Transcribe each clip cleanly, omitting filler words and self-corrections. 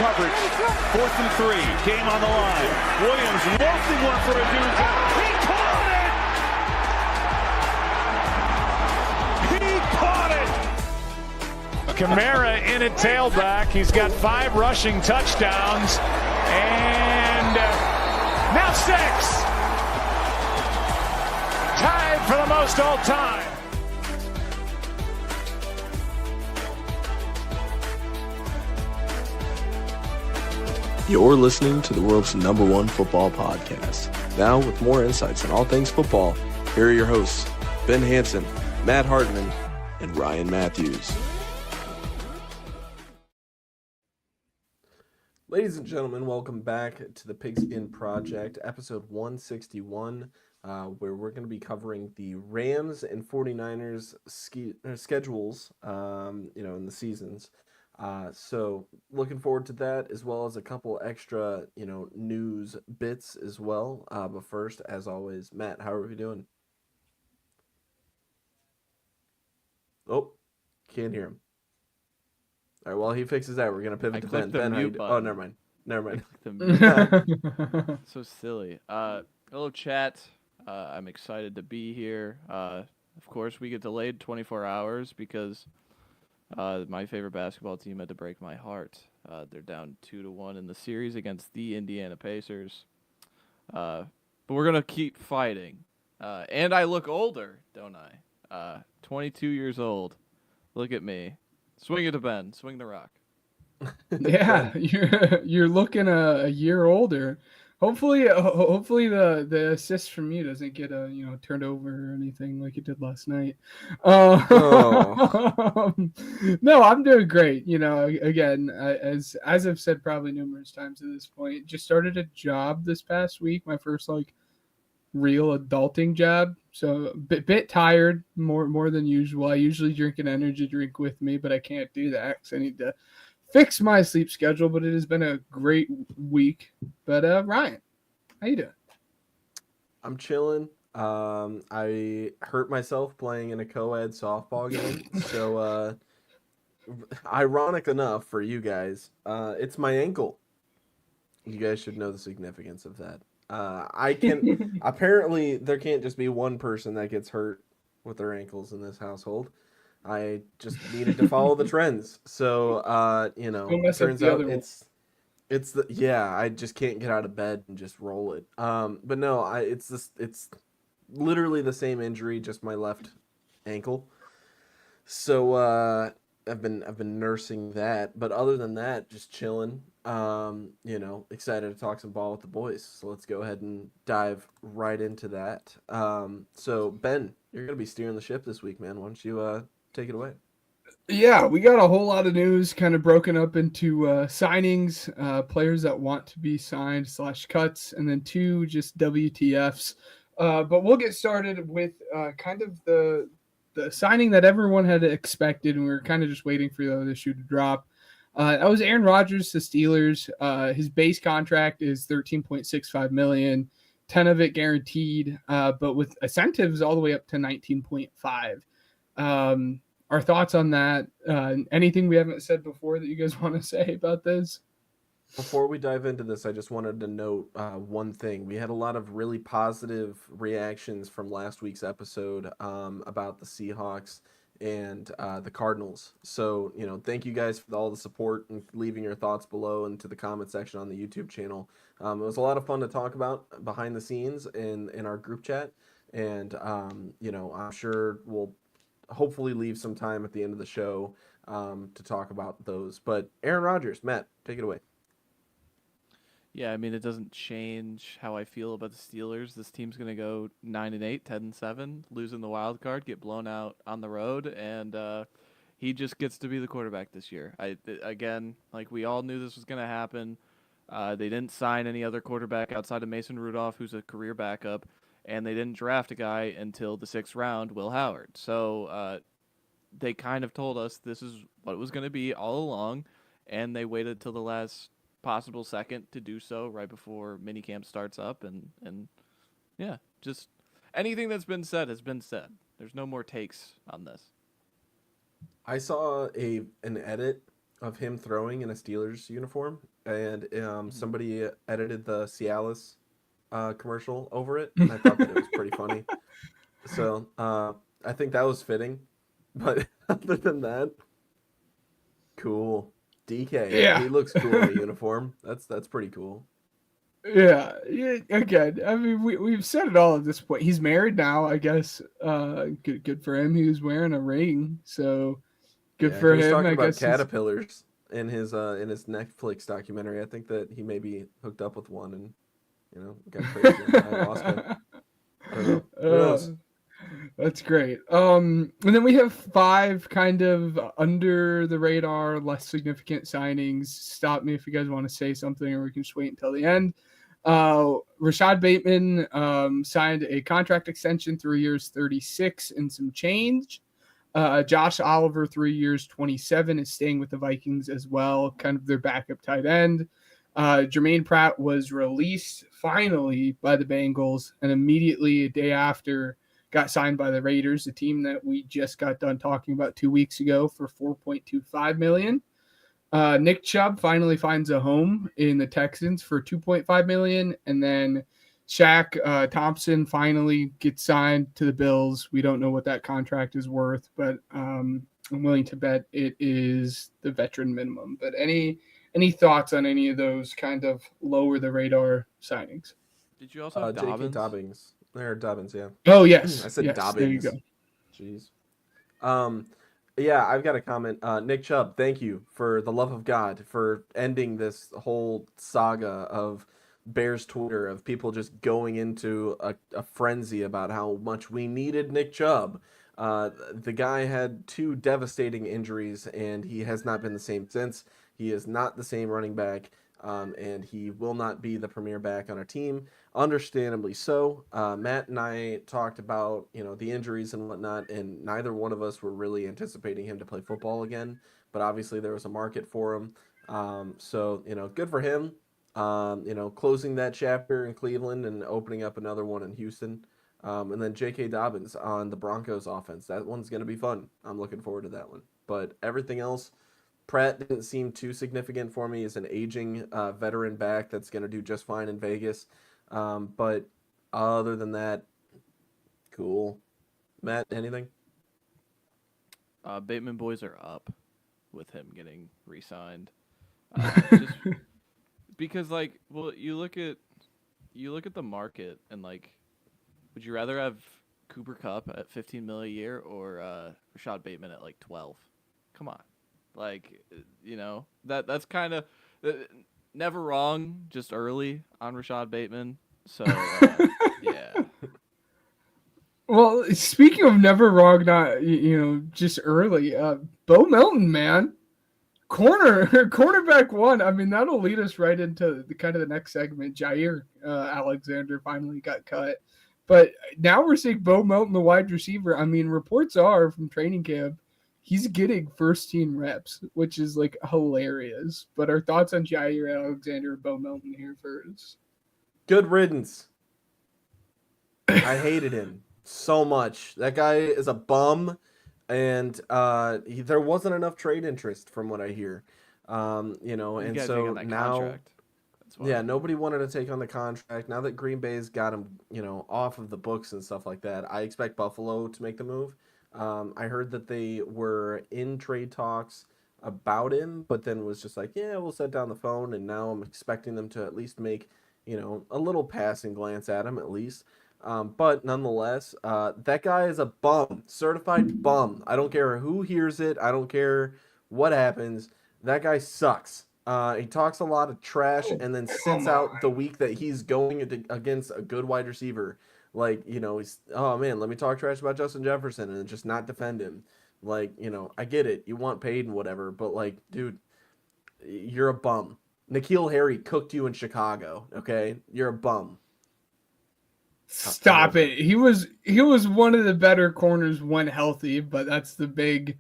coverage. 4th and 3. Game on the line. Williams lofting one for a dude. He caught it! He caught it! Kamara in at tailback. He's got 5 rushing touchdowns. And now 6. Tied for the most all time. You're listening to the world's #1 football podcast. Now with more insights on all things football, here are your hosts, Ben Hansen, Matt Hartman, and Ryan Matthews. Ladies and gentlemen, welcome back to the Pigskin Project, episode 161, where we're going to be covering the Rams and 49ers schedules, in the seasons. So looking forward to that, as well as a couple extra, news bits as well. But first, as always, Matt, how are we doing? Oh, can't hear him. All right, while he fixes that, we're going to pivot to Ben. Ben, how you doing? Oh, never mind. So silly. Hello, chat. I'm excited to be here. Of course, we get delayed 24 hours because my favorite basketball team had to break my heart. They're down 2-1 in the series against the Indiana Pacers. But we're going to keep fighting. And I look older, don't I? 22 years old. Look at me. Swing it to Ben. Swing the rock. Yeah, you're looking a year older. Hopefully the assist from you doesn't get turned over or anything like it did last night. No, I'm doing great. Again, as I've said probably numerous times at this point, just started a job this past week, my first real adulting job. So a bit tired, more than usual. I usually drink an energy drink with me, but I can't do that because I need to fix my sleep schedule. But it has been a great week. But Ryan, how you doing? I'm chilling. I hurt myself playing in a co-ed softball game. So ironic enough for you guys, it's my ankle. You guys should know the significance of that. Apparently there can't just be one person that gets hurt with their ankles in this household. I just needed to follow the trends. So, it turns out I just can't get out of bed and just roll it. But no, it's literally the same injury, just my left ankle. So, I've been nursing that, but other than that, just chilling. Excited to talk some ball with the boys. So let's go ahead and dive right into that. So Ben, you're gonna be steering the ship this week, man. Why don't you take it away? Yeah, we got a whole lot of news kind of broken up into signings, players that want to be signed / cuts, and then 2 just WTFs. But we'll get started with kind of the signing that everyone had expected, and we were kind of just waiting for the other shoe to drop. That was Aaron Rodgers to Steelers. His base contract is $13.65 million, 10 of it guaranteed, but with incentives all the way up to 19.5. Our thoughts on that? Anything we haven't said before that you guys want to say about this? Before we dive into this, I just wanted to note one thing. We had a lot of really positive reactions from last week's episode about the Seahawks and the Cardinals. So, thank you guys for all the support and leaving your thoughts below into the comment section on the YouTube channel. It was a lot of fun to talk about behind the scenes in our group chat. And, I'm sure we'll hopefully leave some time at the end of the show to talk about those. But Aaron Rodgers, Matt, take it away. Yeah, I mean, it doesn't change how I feel about the Steelers. This team's going to go 9-8, 10-7, losing the wild card, get blown out on the road, and he just gets to be the quarterback this year. We all knew this was going to happen. They didn't sign any other quarterback outside of Mason Rudolph, who's a career backup, and they didn't draft a guy until the 6th round, Will Howard. So they kind of told us this is what it was going to be all along, and they waited till the last possible second to do so right before minicamp starts up, and yeah, just anything that's been said has been said. There's no more takes on this. I saw an edit of him throwing in a Steelers uniform, and somebody edited the Cialis commercial over it, and I thought that it was pretty funny. So I think that was fitting. But other than that, cool. DK, Yeah. he looks cool in a uniform. That's pretty cool. Yeah. Again, I mean, we've said it all at this point. He's married now, I guess. Good for him. He was wearing a ring, so good for He was him. talking I about guess caterpillars in his Netflix documentary. I think that he maybe hooked up with one and got crazy on ayahuasca. I don't know. Who knows? That's great. And then we have 5 kind of under the radar, less significant signings. Stop me if you guys want to say something, or we can just wait until the end. Rashad Bateman signed a contract extension, 3 years, 36 and some change. Josh Oliver, 3 years, 27, is staying with the Vikings as well, kind of their backup tight end. Jermaine Pratt was released finally by the Bengals, and immediately a day after got signed by the Raiders, a team that we just got done talking about 2 weeks ago, for $4.25 million. Nick Chubb finally finds a home in the Texans for $2.5 million, and then Shaq Thompson finally gets signed to the Bills. We don't know what that contract is worth, but I'm willing to bet it is the veteran minimum. But any thoughts on any of those kind of lower the radar signings? Did you also have J.K. Dobbins? Or Dobbins, yeah. Oh, yes. I said yes, Dobbins. There you go. Jeez. Yeah, I've got a comment. Nick Chubb, thank you, for the love of God, for ending this whole saga of Bears Twitter, of people just going into a frenzy about how much we needed Nick Chubb. The guy had 2 devastating injuries, and he has not been the same since. He is not the same running back, and he will not be the premier back on our team. Understandably so. Matt and I talked about the injuries and whatnot, and neither one of us were really anticipating him to play football again. But obviously there was a market for him, so good for him. Closing that chapter in Cleveland and opening up another one in Houston, and then J.K. Dobbins on the Broncos offense. That one's gonna be fun. I'm looking forward to that one. But everything else, Pratt didn't seem too significant for me. As an aging veteran back that's gonna do just fine in Vegas. But other than that, cool. Matt, anything? Bateman boys are up with him getting re-signed. Just because, you look at the market and would you rather have Cooper Kupp at $15 million a year or Rashad Bateman at 12? Come on, that's kind of never wrong. Just early on Rashad Bateman. So, yeah. Well, speaking of never wrong, not just early. Bo Melton, man, cornerback 1. I mean, that'll lead us right into the next segment. Jair Alexander finally got cut, but now we're seeing Bo Melton, the wide receiver. I mean, reports are from training camp, he's getting first team reps, which is hilarious. But our thoughts on Jair Alexander, Bo Melton here first. Good riddance. I hated him so much. That guy is a bum, and there wasn't enough trade interest from what I hear. And so now, nobody wanted to take on the contract. Now that Green Bay's got him, off of the books and stuff like that, I expect Buffalo to make the move. I heard that they were in trade talks about him, but then was just we'll set down the phone, and now I'm expecting them to at least make a little passing glance at him at least. But nonetheless, that guy is a bum, certified bum. I don't care who hears it. I don't care what happens. That guy sucks. He talks a lot of trash and then sits out the week that he's going against a good wide receiver. He's, oh man, let me talk trash about Justin Jefferson and just not defend him. I get it. You want paid and whatever, but dude, you're a bum. N'Keal Harry cooked you in Chicago, okay? You're a bum. Stop it. He was one of the better corners when healthy, but that's the big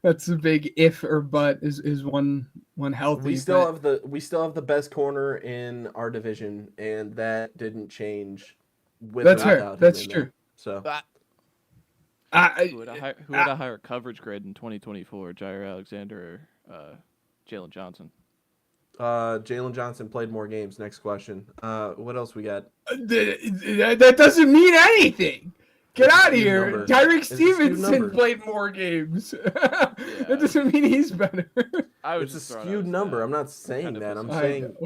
if or but is one healthy. We still have the best corner in our division, and that didn't change with That's fair. That's true. There. So who had a higher coverage grade in 2024, Jair Alexander or Jalen Johnson? Jalen Johnson played more games. Next question. What else we got? That doesn't mean anything. Get out of here. Number. Tyreek Stevenson played more games. That doesn't mean he's better. It's a skewed number. I'm not saying that. I'm saying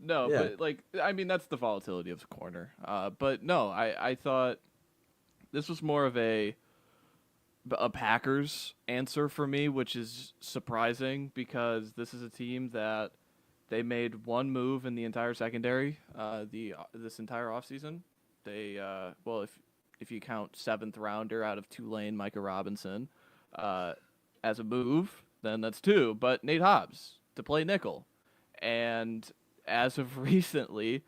no, but like I mean that's the volatility of the corner. But no, I thought this was more of a Packers answer for me, which is surprising because this is a team that they made one move in the entire secondary this entire offseason. They if you count 7th rounder out of Tulane, Micah Robinson, as a move, then that's 2. But Nate Hobbs to play nickel, and as of recently,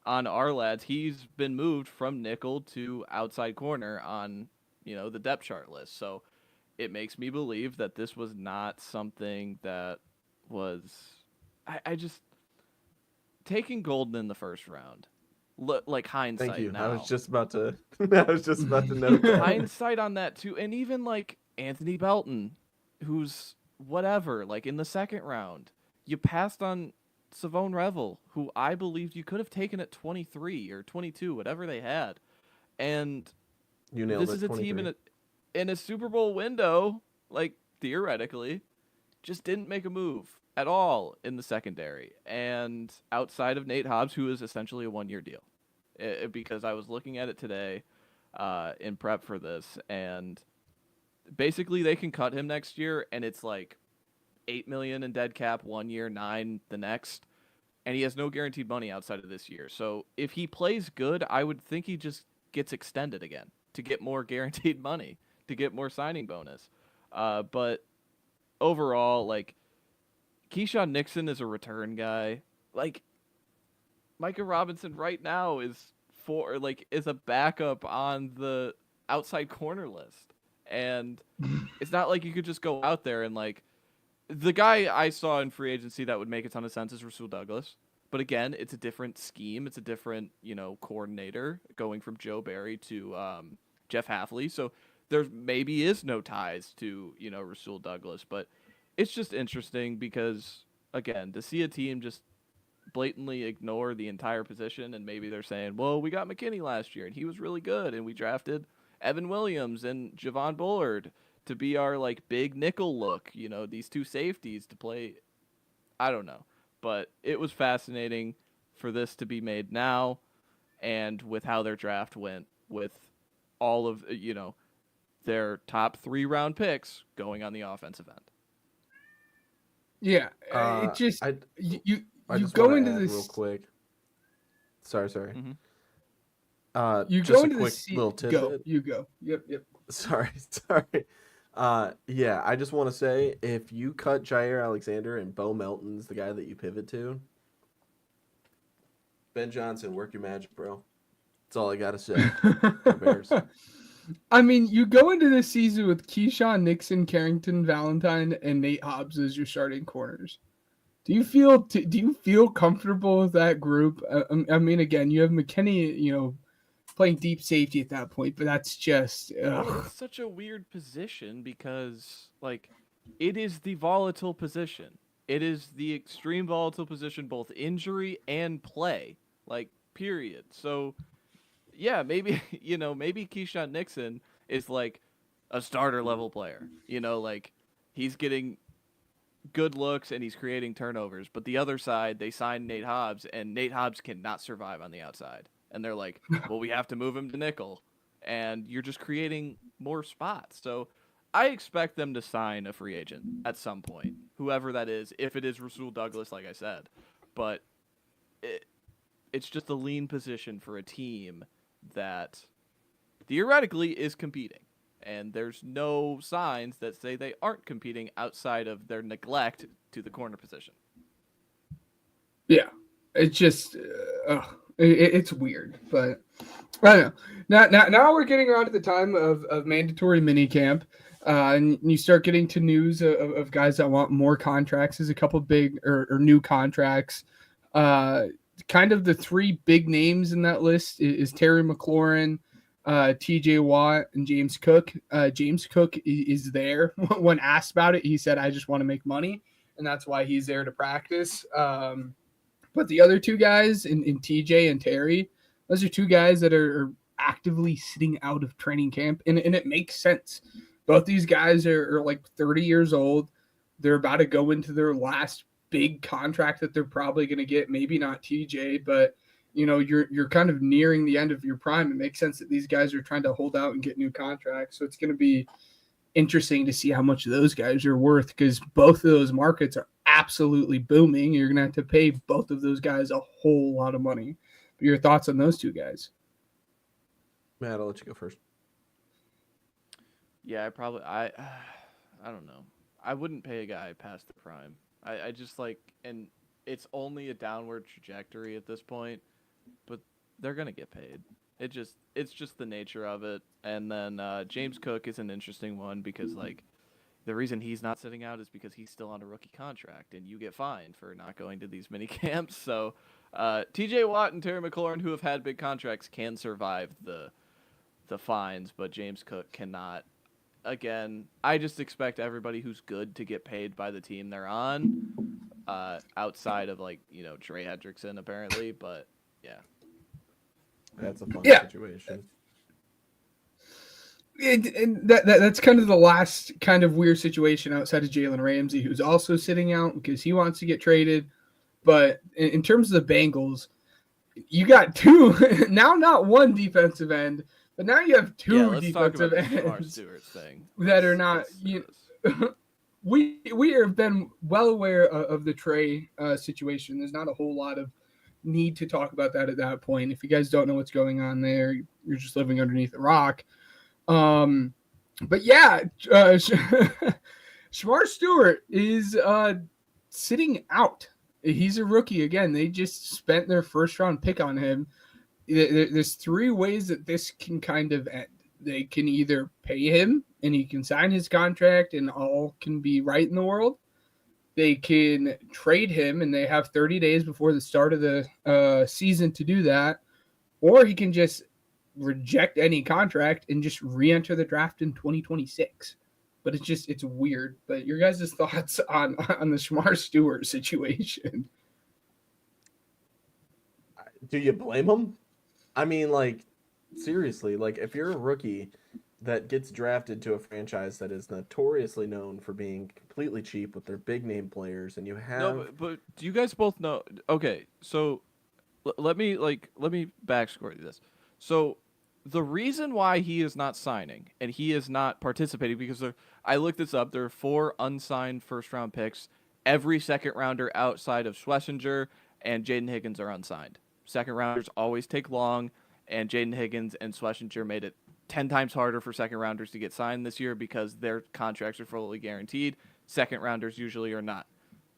on our lads, he's been moved from nickel to outside corner on the depth chart list. So it makes me believe that this was not something that was. I just taking Golden in the first round. Like hindsight. Thank you. Now. I was just about to note that. Hindsight on that too, and even like Anthony Belton, who's whatever, like in the second round, you passed on Savone Revel, who I believed you could have taken at 23 or 22, whatever they had, and you nailed this it, is a 23. team in a Super Bowl window, like theoretically, just didn't make a move at all in the secondary, and outside of Nate Hobbs, who is essentially a 1-year deal, because I was looking at it today in prep for this, and basically they can cut him next year, and it's like $8 million in dead cap 1 year, 9 the next, and he has no guaranteed money outside of this year. So if he plays good, I would think he just gets extended again to get more guaranteed money, to get more signing bonus. But overall, like, Keyshawn Nixon is a return guy. Like, Micah Robinson right now is a backup on the outside corner list. And it's not like you could just go out there and, like, the guy I saw in free agency that would make a ton of sense is Rasul Douglas. But again, it's a different scheme. It's a different, coordinator going from Joe Barry to Jeff Hafley. So there maybe is no ties to, Rasul Douglas, but it's just interesting because, again, to see a team just blatantly ignore the entire position, and maybe they're saying, well, we got McKinney last year, and he was really good, and we drafted Evan Williams and Javon Bullard to be our, like, big nickel look, these 2 safeties to play. I don't know. But it was fascinating for this to be made now, and with how their draft went, with all of, their top 3 round picks going on the offensive end. Yeah, it just I you just go into this real quick. Sorry. Mm-hmm. You just go a into quick this little tidbit. You go. Yep. Sorry. Yeah, I just want to say, if you cut Jair Alexander and Bo Melton's the guy that you pivot to, Ben Johnson, work your magic, bro. That's all I gotta say. Bears. I mean, you go into this season with Keyshawn Nixon, Carrington Valentine, and Nate Hobbs as your starting corners. Do you feel comfortable with that group? I mean, again, you have McKinney, playing deep safety at that point, but that's just it's such a weird position because, like, it is the volatile position. It is the extreme volatile position, both injury and play, like, period. So, yeah, maybe Keyshawn Nixon is like a starter level player. Like, he's getting good looks and he's creating turnovers. But the other side, they signed Nate Hobbs, and Nate Hobbs cannot survive on the outside. And they're like, well, we have to move him to nickel. And you're just creating more spots. So I expect them to sign a free agent at some point, whoever that is, if it is Rasul Douglas, like I said. But it's just a lean position for a team that theoretically is competing. And there's no signs that say they aren't competing outside of their neglect to the corner position. Yeah, it's just it's weird, but I don't know. Now we're getting around to the time of mandatory minicamp, and you start getting to news of guys that want more contracts. There's a couple big or new contracts. Kind of the 3 big names in that list is Terry McLaurin, TJ Watt, and James Cook. James Cook is there. When asked about it, he said, I just want to make money. and that's why he's there to practice. But the other two guys in TJ and Terry, those are two guys that are actively sitting out of training camp, and it makes sense. Both these guys are like 30 years old. They're about to go into their last big contract that they're probably going to get. Maybe not TJ, but you're kind of nearing the end of your prime. It makes sense that these guys are trying to hold out and get new contracts. So it's going to be interesting to see how much those guys are worth, because both of those markets are absolutely booming. You're going to have to pay both of those guys a whole lot of money. But your thoughts on those two guys? Matt, I'll let you go first. Yeah, I don't know. I wouldn't pay a guy past the prime. I just and it's only a downward trajectory at this point, but they're gonna get paid. It's just the nature of it. And then James Cook is an interesting one because the reason he's not sitting out is because he's still on a rookie contract, and you get fined for not going to these mini camps. So T.J. Watt and Terry McLaurin, who have had big contracts, can survive the fines, but James Cook cannot. Again, I just expect everybody who's good to get paid by the team they're on, outside of Trey Hendrickson apparently, but yeah. That's a fun situation. That's kind of the last kind of weird situation outside of Jalen Ramsey, who's also sitting out because he wants to get traded. But in terms of the Bengals, you got two now, not one defensive end, but now you have two defensive ends that are not. We have been well aware of the Trey situation. There's not a whole lot of need to talk about that at that point. If you guys don't know what's going on there, you're just living underneath a rock. But yeah, Shamar Stewart is sitting out. He's a rookie again. They just spent their first round pick on him. There's three ways that this can kind of end. They can either pay him and he can sign his contract and all can be right in the world. They can trade him and they have 30 days before the start of the season to do that. Or he can just reject any contract and just re-enter the draft in 2026. But it's weird. But your guys' thoughts on the Shamar Stewart situation? Do you blame him? I mean, seriously, if you're a rookie that gets drafted to a franchise that is notoriously known for being completely cheap with their big name players, and you have but do you guys both know? Okay, so let me backscore this. So the reason why he is not signing and he is not participating, because I looked this up, there are 4 unsigned first round picks. Every second rounder outside of Schlesinger and Jaden Higgins are unsigned. Second rounders always take long, and Jaden Higgins and Schlesinger made it 10 times harder for second rounders to get signed this year because their contracts are fully guaranteed. Second rounders usually are not.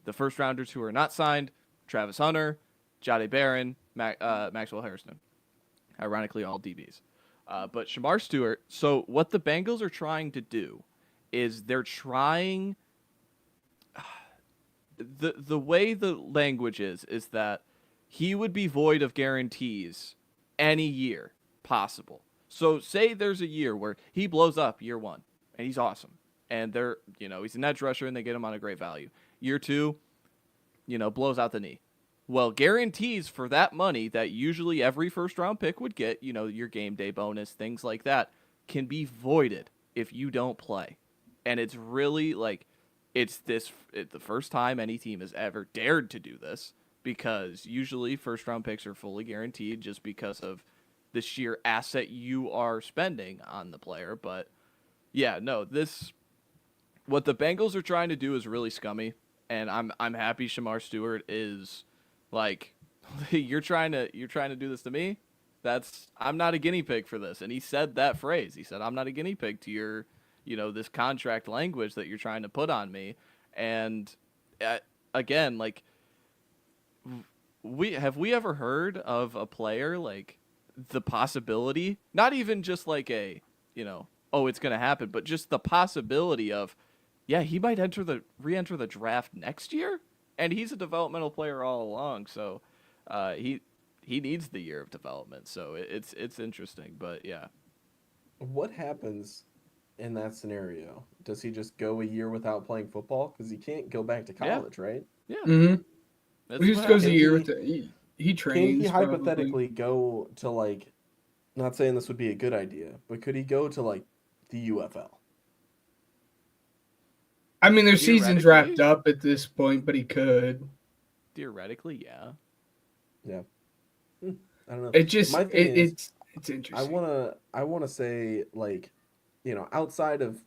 The first rounders who are not signed: Travis Hunter, Jahdae Barron, Maxwell Harrison. Ironically, all DBs. But Shamar Stewart, so what the Bengals are trying to do is they're trying... The way the language is that he would be void of guarantees any year possible. So say there's a year where he blows up year 1 and he's awesome. And he's an edge rusher and they get him on a great value. Year 2, blows out the knee. Well, guarantees for that money that usually every first round pick would get, your game day bonus, things like that, can be voided if you don't play. And it's really it's the first time any team has ever dared to do this, because usually first round picks are fully guaranteed just because of the sheer asset you are spending on the player. But yeah, no, what the Bengals are trying to do is really scummy, and I'm happy Shamar Stewart is you're trying to do this to me. I'm not a guinea pig for this. And he said that phrase. He said, I'm not a guinea pig to your, this contract language that you're trying to put on me. And again, we ever heard of a player the possibility, not even just it's going to happen, but just the possibility of, yeah, he might re-enter the draft next year, and he's a developmental player all along, so he needs the year of development. So it's interesting, but yeah. What happens in that scenario? Does he just go a year without playing football? Because he can't go back to college, right? Yeah. Mm-hmm. He just goes a year with he trains. Can he hypothetically probably go to, like, not saying this would be a good idea, but could he go to, like, the UFL? I mean, their season's wrapped up at this point, but he could. Theoretically, yeah. Yeah. I don't know. It just it's interesting. I wanna say, like, outside of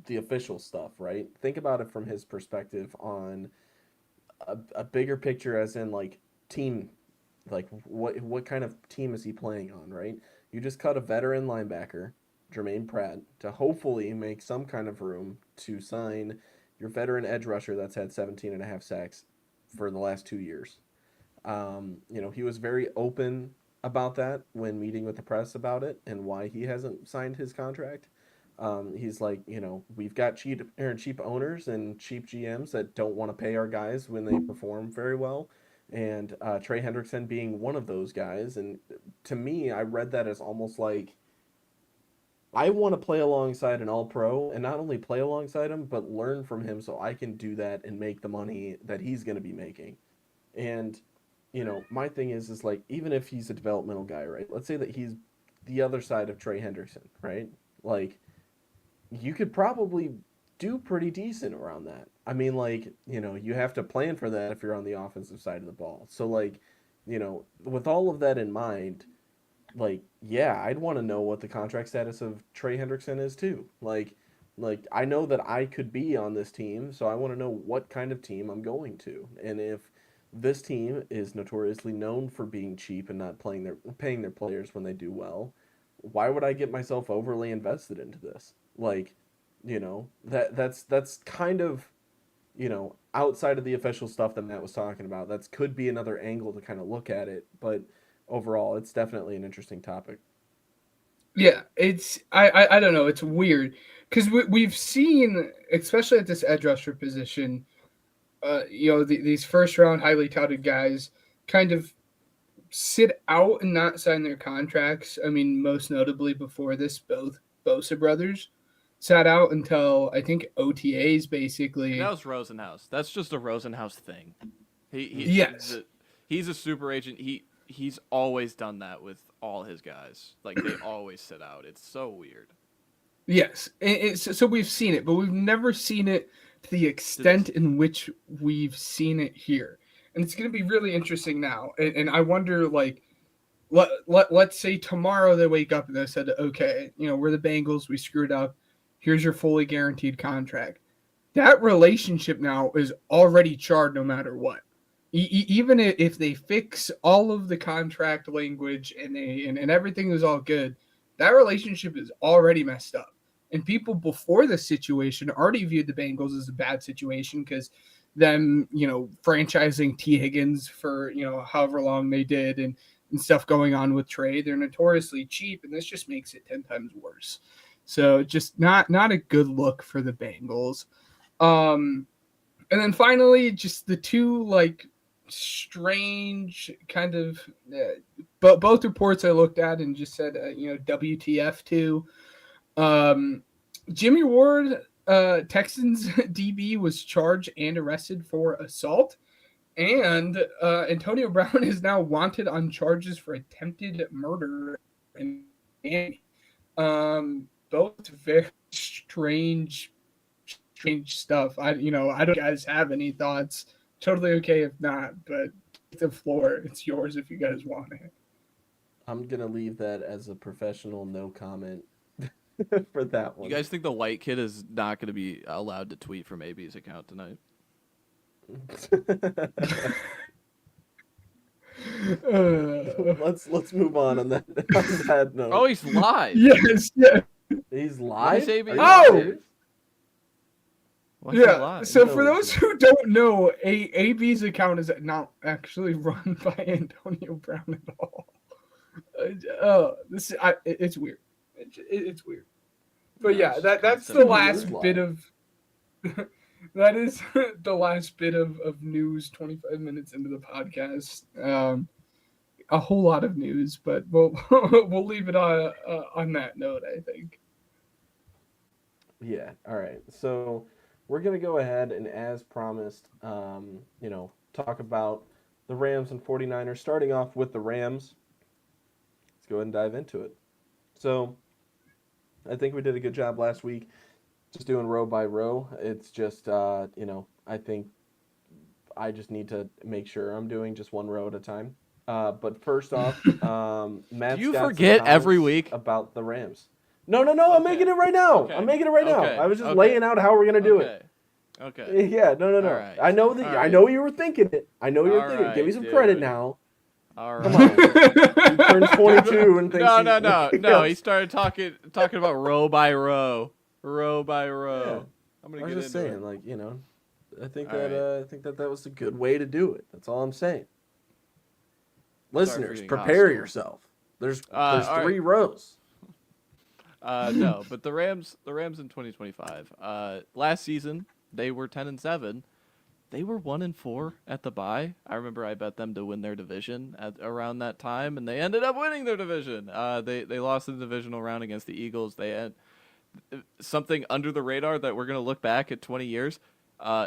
the official stuff, right? Think about it from his perspective on a bigger picture, as in, like, team, like what kind of team is he playing on, right? You just cut a veteran linebacker, Jermaine Pratt, to hopefully make some kind of room to sign your veteran edge rusher that's had 17 and a half sacks for the last 2 years. He was very open about that when meeting with the press about it and why he hasn't signed his contract. He's like, we've got cheap owners and cheap GMs that don't want to pay our guys when they perform very well. And Trey Hendrickson being one of those guys. And to me, I read that as almost like, I want to play alongside an all-pro and not only play alongside him, but learn from him so I can do that and make the money that he's going to be making. And, my thing is like, even if he's a developmental guy, right? Let's say that he's the other side of Trey Hendrickson, right? Like, you could probably do pretty decent around that. I mean, like, you have to plan for that if you're on the offensive side of the ball. So, like, with all of that in mind, like, yeah, I'd want to know what the contract status of Trey Hendrickson is too. Like I know that I could be on this team, so I want to know what kind of team I'm going to. And if this team is notoriously known for being cheap and not paying their players when they do well, why would I get myself overly invested into this? Like, that's kind of, outside of the official stuff that Matt was talking about. That could be another angle to kind of look at it, but overall, it's definitely an interesting topic. Yeah, it's I don't know. It's weird because we've seen, especially at this edge rusher position, these first round highly touted guys kind of sit out and not sign their contracts. I mean, most notably before this, both Bosa brothers sat out until I think OTAs basically. That was Rosenhaus. That's just a Rosenhaus thing. Yes. He's a super agent. He's always done that with all his guys. Like, they always sit out. It's so weird. Yes. So we've seen it, but we've never seen it to the extent in which we've seen it here. And it's going to be really interesting now. And I wonder, like, let's say tomorrow they wake up and they said, okay, we're the Bengals. We screwed up. Here's your fully guaranteed contract. That relationship now is already charred no matter what. Even if they fix all of the contract language and everything is all good, that relationship is already messed up. And people before this situation already viewed the Bengals as a bad situation because them, franchising T. Higgins for, however long they did and stuff going on with Trey, they're notoriously cheap, and this just makes it 10 times worse. So just not a good look for the Bengals. And then finally, just the two, like, strange kind of but both reports I looked at and just said WTF too. Jimmy Ward, Texans DB, was charged and arrested for assault, and Antonio Brown is now wanted on charges for attempted murder in Miami. Both very strange stuff. I don't guys have any thoughts. Totally okay if not, but the floor, it's yours if you guys want it. I'm going to leave that as a professional no comment for that one. You guys think the white kid is not going to be allowed to tweet from AB's account tonight? Let's move on that note. Oh, he's live. Yes, yeah. He's live? Oh! Yeah, so for those who don't know, AB's account is not actually run by Antonio Brown at all. It's weird. It's weird. But yeah, that's the last bit of that is the last bit of news. 25 minutes into the podcast, a whole lot of news, but we'll leave it on that note, I think. Yeah. All right. So we're gonna go ahead and, as promised, talk about the Rams and 49ers. Starting off with the Rams. Let's go ahead and dive into it. So I think we did a good job last week, just doing row by row. It's just, I think I just need to make sure I'm doing just one row at a time. But first off, Do Matt's you got some forget every comments week? about the Rams. No, I'm making it right now. Okay. I'm making it right now. Okay. I was just Okay. laying out how we're gonna do it. Okay. Yeah, no. All right. I know that. All I right. know you were thinking it. I know you were All thinking. right, Give me some dude. credit now. All Come right. on. He turns 22 and thinks. No. He started talking about row by row. Yeah. I'm gonna I was get just into saying, it. I think All that right. I think that was a good way to do it. That's all I'm saying. Sorry for Listeners, getting prepare hostile. yourself. There's All right. 3 rows. No, but the Rams in 2025. Last season they were 10-7. They were 1-4 at the bye. I remember I bet them to win their division at around that time, and they ended up winning their division. They lost in the divisional round against the Eagles. They had something under the radar that we're gonna look back at 20 years.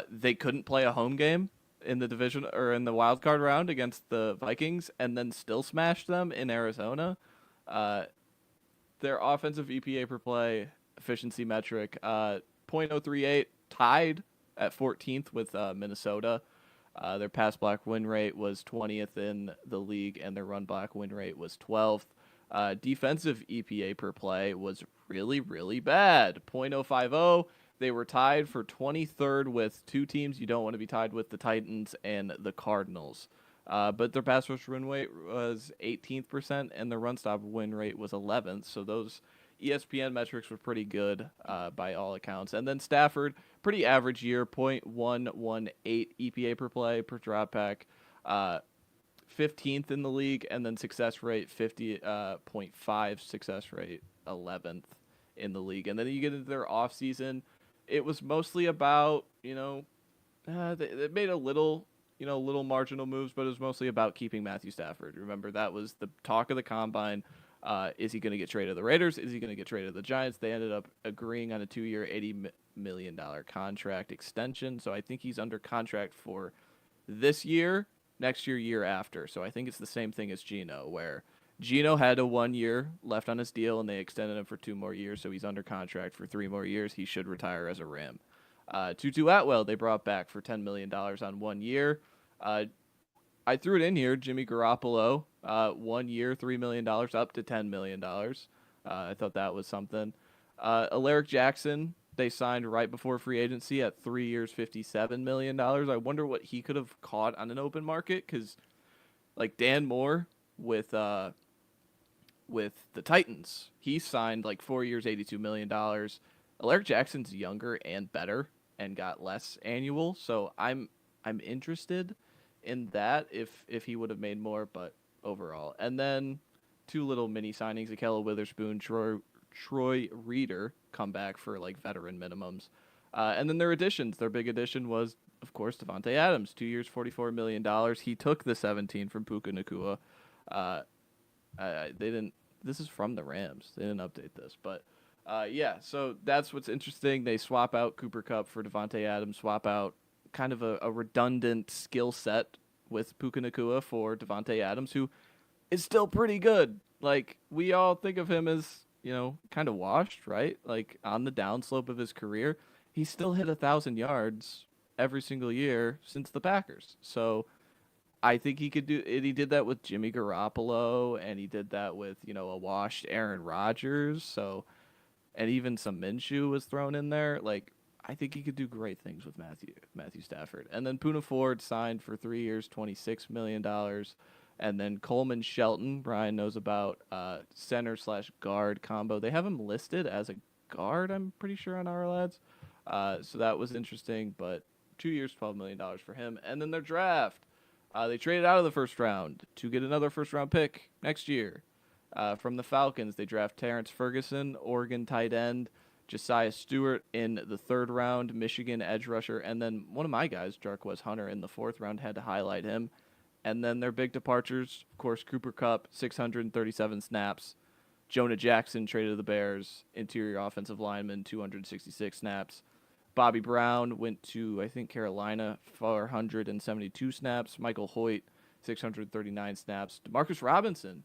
They couldn't play a home game in the division or in the wild card round against the Vikings, and then still smashed them in Arizona. Their offensive EPA per play efficiency metric, 0.038, tied at 14th with Minnesota. Their pass block win rate was 20th in the league, and their run block win rate was 12th. Defensive EPA per play was really, really bad, 0.050. They were tied for 23rd with 2 teams you don't want to be tied with, the Titans and the Cardinals. But their pass rush win rate was 18%, and their run stop win rate was 11th. So those ESPN metrics were pretty good by all accounts. And then Stafford, pretty average year, 0.118 EPA per play per drop back, 15th in the league, and then success rate 50.5, success rate 11th in the league. And then you get into their offseason. It was mostly about, they made a little marginal moves, but it was mostly about keeping Matthew Stafford. Remember, that was the talk of the combine. Is he going to get traded to the Raiders? Is he going to get traded to the Giants? They ended up agreeing on a 2-year, $80 million contract extension. So I think he's under contract for this year, next year after. So I think it's the same thing as Geno, where Geno had a 1 year left on his deal, and they extended him for 2 more years, so he's under contract for 3 more years. He should retire as a Ram. Tutu Atwell, they brought back for $10 million on 1 year. I threw it in here. Jimmy Garoppolo, 1 year, $3 million, up to $10 million. I thought that was something. Alaric Jackson, they signed right before free agency at 3 years, $57 million. I wonder what he could have caught on an open market, because like Dan Moore with the Titans, he signed like 4 years, $82 million. Alaric Jackson's younger and better and got less annual, so I'm interested in that if he would have made more, but overall. And then 2 little mini signings, Akella Witherspoon, Troy Reader come back for like veteran minimums. And then their additions. Their big addition was, of course, Davante Adams, 2 years, $44 million. He took the 17 from Puka Nacua. They didn't. This is from the Rams. They didn't update this, but yeah. So that's what's interesting. They swap out Cooper Kupp for Davante Adams. Swap out kind of a redundant skill set with Puka Nacua for Davante Adams, who is still pretty good. Like, we all think of him as, kind of washed, right? Like, on the downslope of his career, he still hit 1,000 yards every single year since the Packers. So I think he could do it. He did that with Jimmy Garoppolo, and he did that with, a washed Aaron Rodgers. So, and even some Minshew was thrown in there. Like, I think he could do great things with Matthew Stafford. And then Poona Ford signed for 3 years, $26 million. And then Coleman Shelton, Brian knows about, center/guard combo. They have him listed as a guard, I'm pretty sure, on our lads. So that was interesting, but 2 years, $12 million for him. And then their draft. They traded out of the first round to get another first-round pick next year. From the Falcons, they draft Terrence Ferguson, Oregon tight end, Josiah Stewart in the 3rd round, Michigan edge rusher, and then one of my guys, Jarquez Hunter, in the 4th round, had to highlight him. And then their big departures, of course, Cooper Kupp, 637 snaps, Jonah Jackson traded to the Bears, interior offensive lineman, 266 snaps. Bobby Brown went to, I think, Carolina, 472 snaps. Michael Hoyt, 639 snaps. Demarcus Robinson,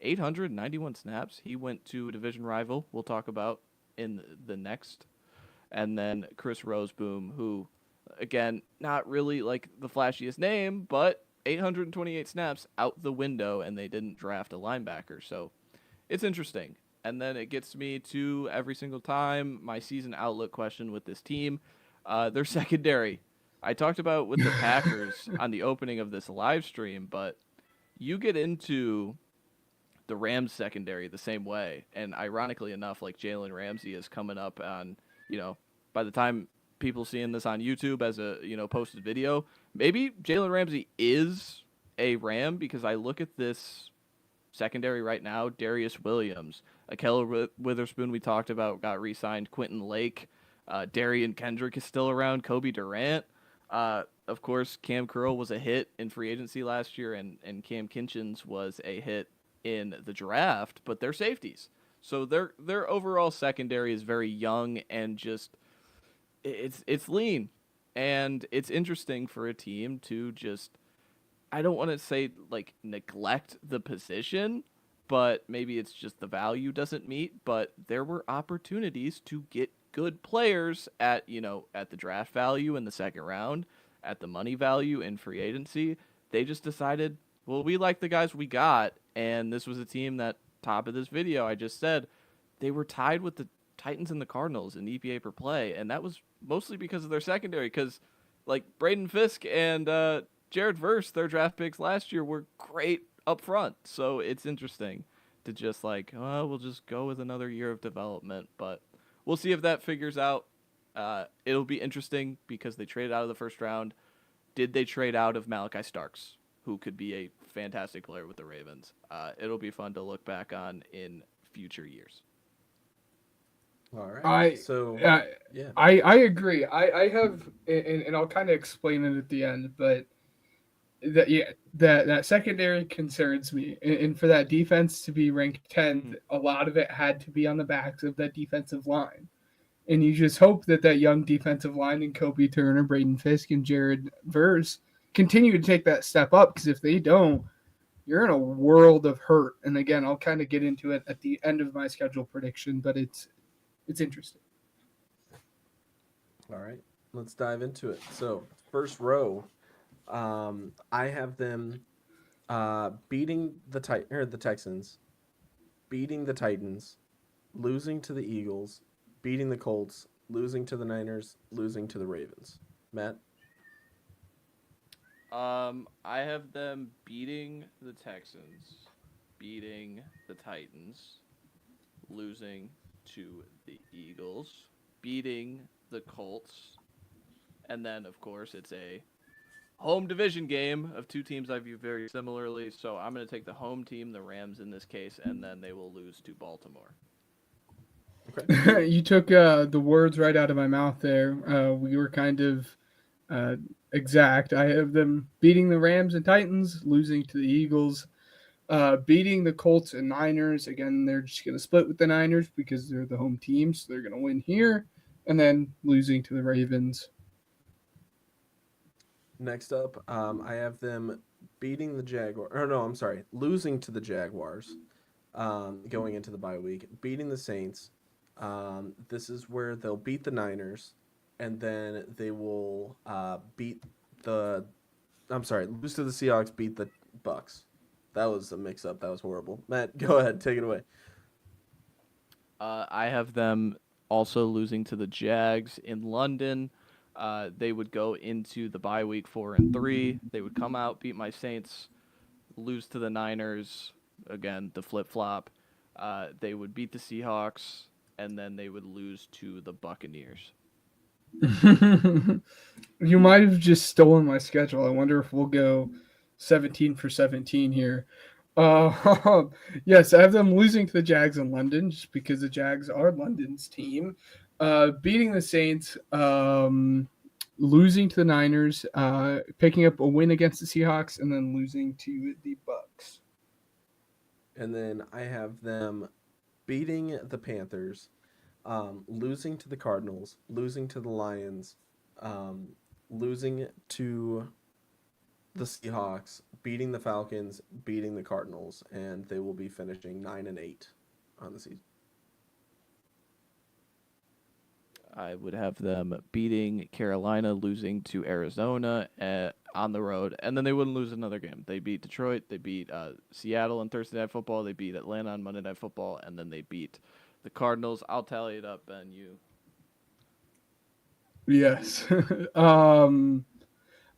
891 snaps. He went to a division rival we'll talk about in the next. And then Chris Roseboom, who, again, not really like the flashiest name, but 828 snaps out the window, and they didn't draft a linebacker. So it's interesting. And then it gets me to every single time my season outlook question with this team. Their secondary. I talked about with the Packers on the opening of this live stream, but you get into the Rams secondary the same way. And ironically enough, like Jalen Ramsey is coming up on, by the time people seeing this on YouTube as a, posted video, maybe Jalen Ramsey is a Ram, because I look at this secondary right now. Darius Williams, Ahkello Witherspoon we talked about got re-signed. Quentin Lake, Darian Kendrick is still around. Kobe Durant. Of course, Cam Curl was a hit in free agency last year, and Cam Kinchins was a hit in the draft, but they're safeties. So their overall secondary is very young and just it's lean. And it's interesting for a team to just, I don't want to say like neglect the position, but maybe it's just the value doesn't meet, but there were opportunities to get good players at the draft value in the second round, at the money value in free agency. They just decided, well, we like the guys we got. And this was a team that, top of this video, I just said, they were tied with the Titans and the Cardinals in EPA per play. And that was mostly because of their secondary, because like Braden Fisk and Jared Verse, their draft picks last year, were great up front. So it's interesting to just we'll just go with another year of development. But we'll see if that figures out. It'll be interesting because they traded out of the first round. Did they trade out of Malachi Starks, who could be a fantastic player with the Ravens? It'll be fun to look back on in future years. All right. I agree. I have, and I'll kind of explain it at the end, but that secondary concerns me, and for that defense to be ranked 10th, a lot of it had to be on the backs of that defensive line. And you just hope that young defensive line and Kobe Turner, Braden Fisk, and Jared Verse continue to take that step up, because if they don't, you're in a world of hurt. And again, I'll kind of get into it at the end of my schedule prediction, but it's interesting. All right, let's dive into it. So first row, I have them beating the Texans, beating the Titans, losing to the Eagles, beating the Colts, losing to the Niners, losing to the Ravens. Matt? I have them beating the Texans, beating the Titans, losing to the Eagles, beating the Colts, and then, of course, it's a home division game of two teams I view very similarly, so I'm going to take the home team, the Rams in this case, and then they will lose to Baltimore. Okay. You took the words right out of my mouth there. We were kind of exact. I have them beating the Rams and Titans, losing to the Eagles, beating the Colts and Niners. Again, they're just going to split with the Niners because they're the home team, so they're going to win here, and then losing to the Ravens. Next up, I have them beating the Jaguars. Or no, I'm sorry, losing to the Jaguars, going into the bye week, beating the Saints. This is where they'll beat the Niners, and then they will lose to the Seahawks, beat the Bucks. That was a mix-up. That was horrible. Matt, go ahead. Take it away. I have them also losing to the Jags in London. They would go into the bye week 4-3. They would come out, beat my Saints, lose to the Niners. Again, the flip-flop. They would beat the Seahawks, and then they would lose to the Buccaneers. You might have just stolen my schedule. I wonder if we'll go 17 for 17 here. Yes, I have them losing to the Jags in London just because the Jags are London's team. Beating the Saints, losing to the Niners, picking up a win against the Seahawks, and then losing to the Bucks. And then I have them beating the Panthers, losing to the Cardinals, losing to the Lions, losing to the Seahawks, beating the Falcons, beating the Cardinals, and they will be finishing 9-8 on the season. I would have them beating Carolina, losing to Arizona on the road, and then they wouldn't lose another game. They beat Detroit, they beat Seattle on Thursday Night Football, they beat Atlanta on Monday Night Football, and then they beat the Cardinals. I'll tally it up, Ben. You. Yes.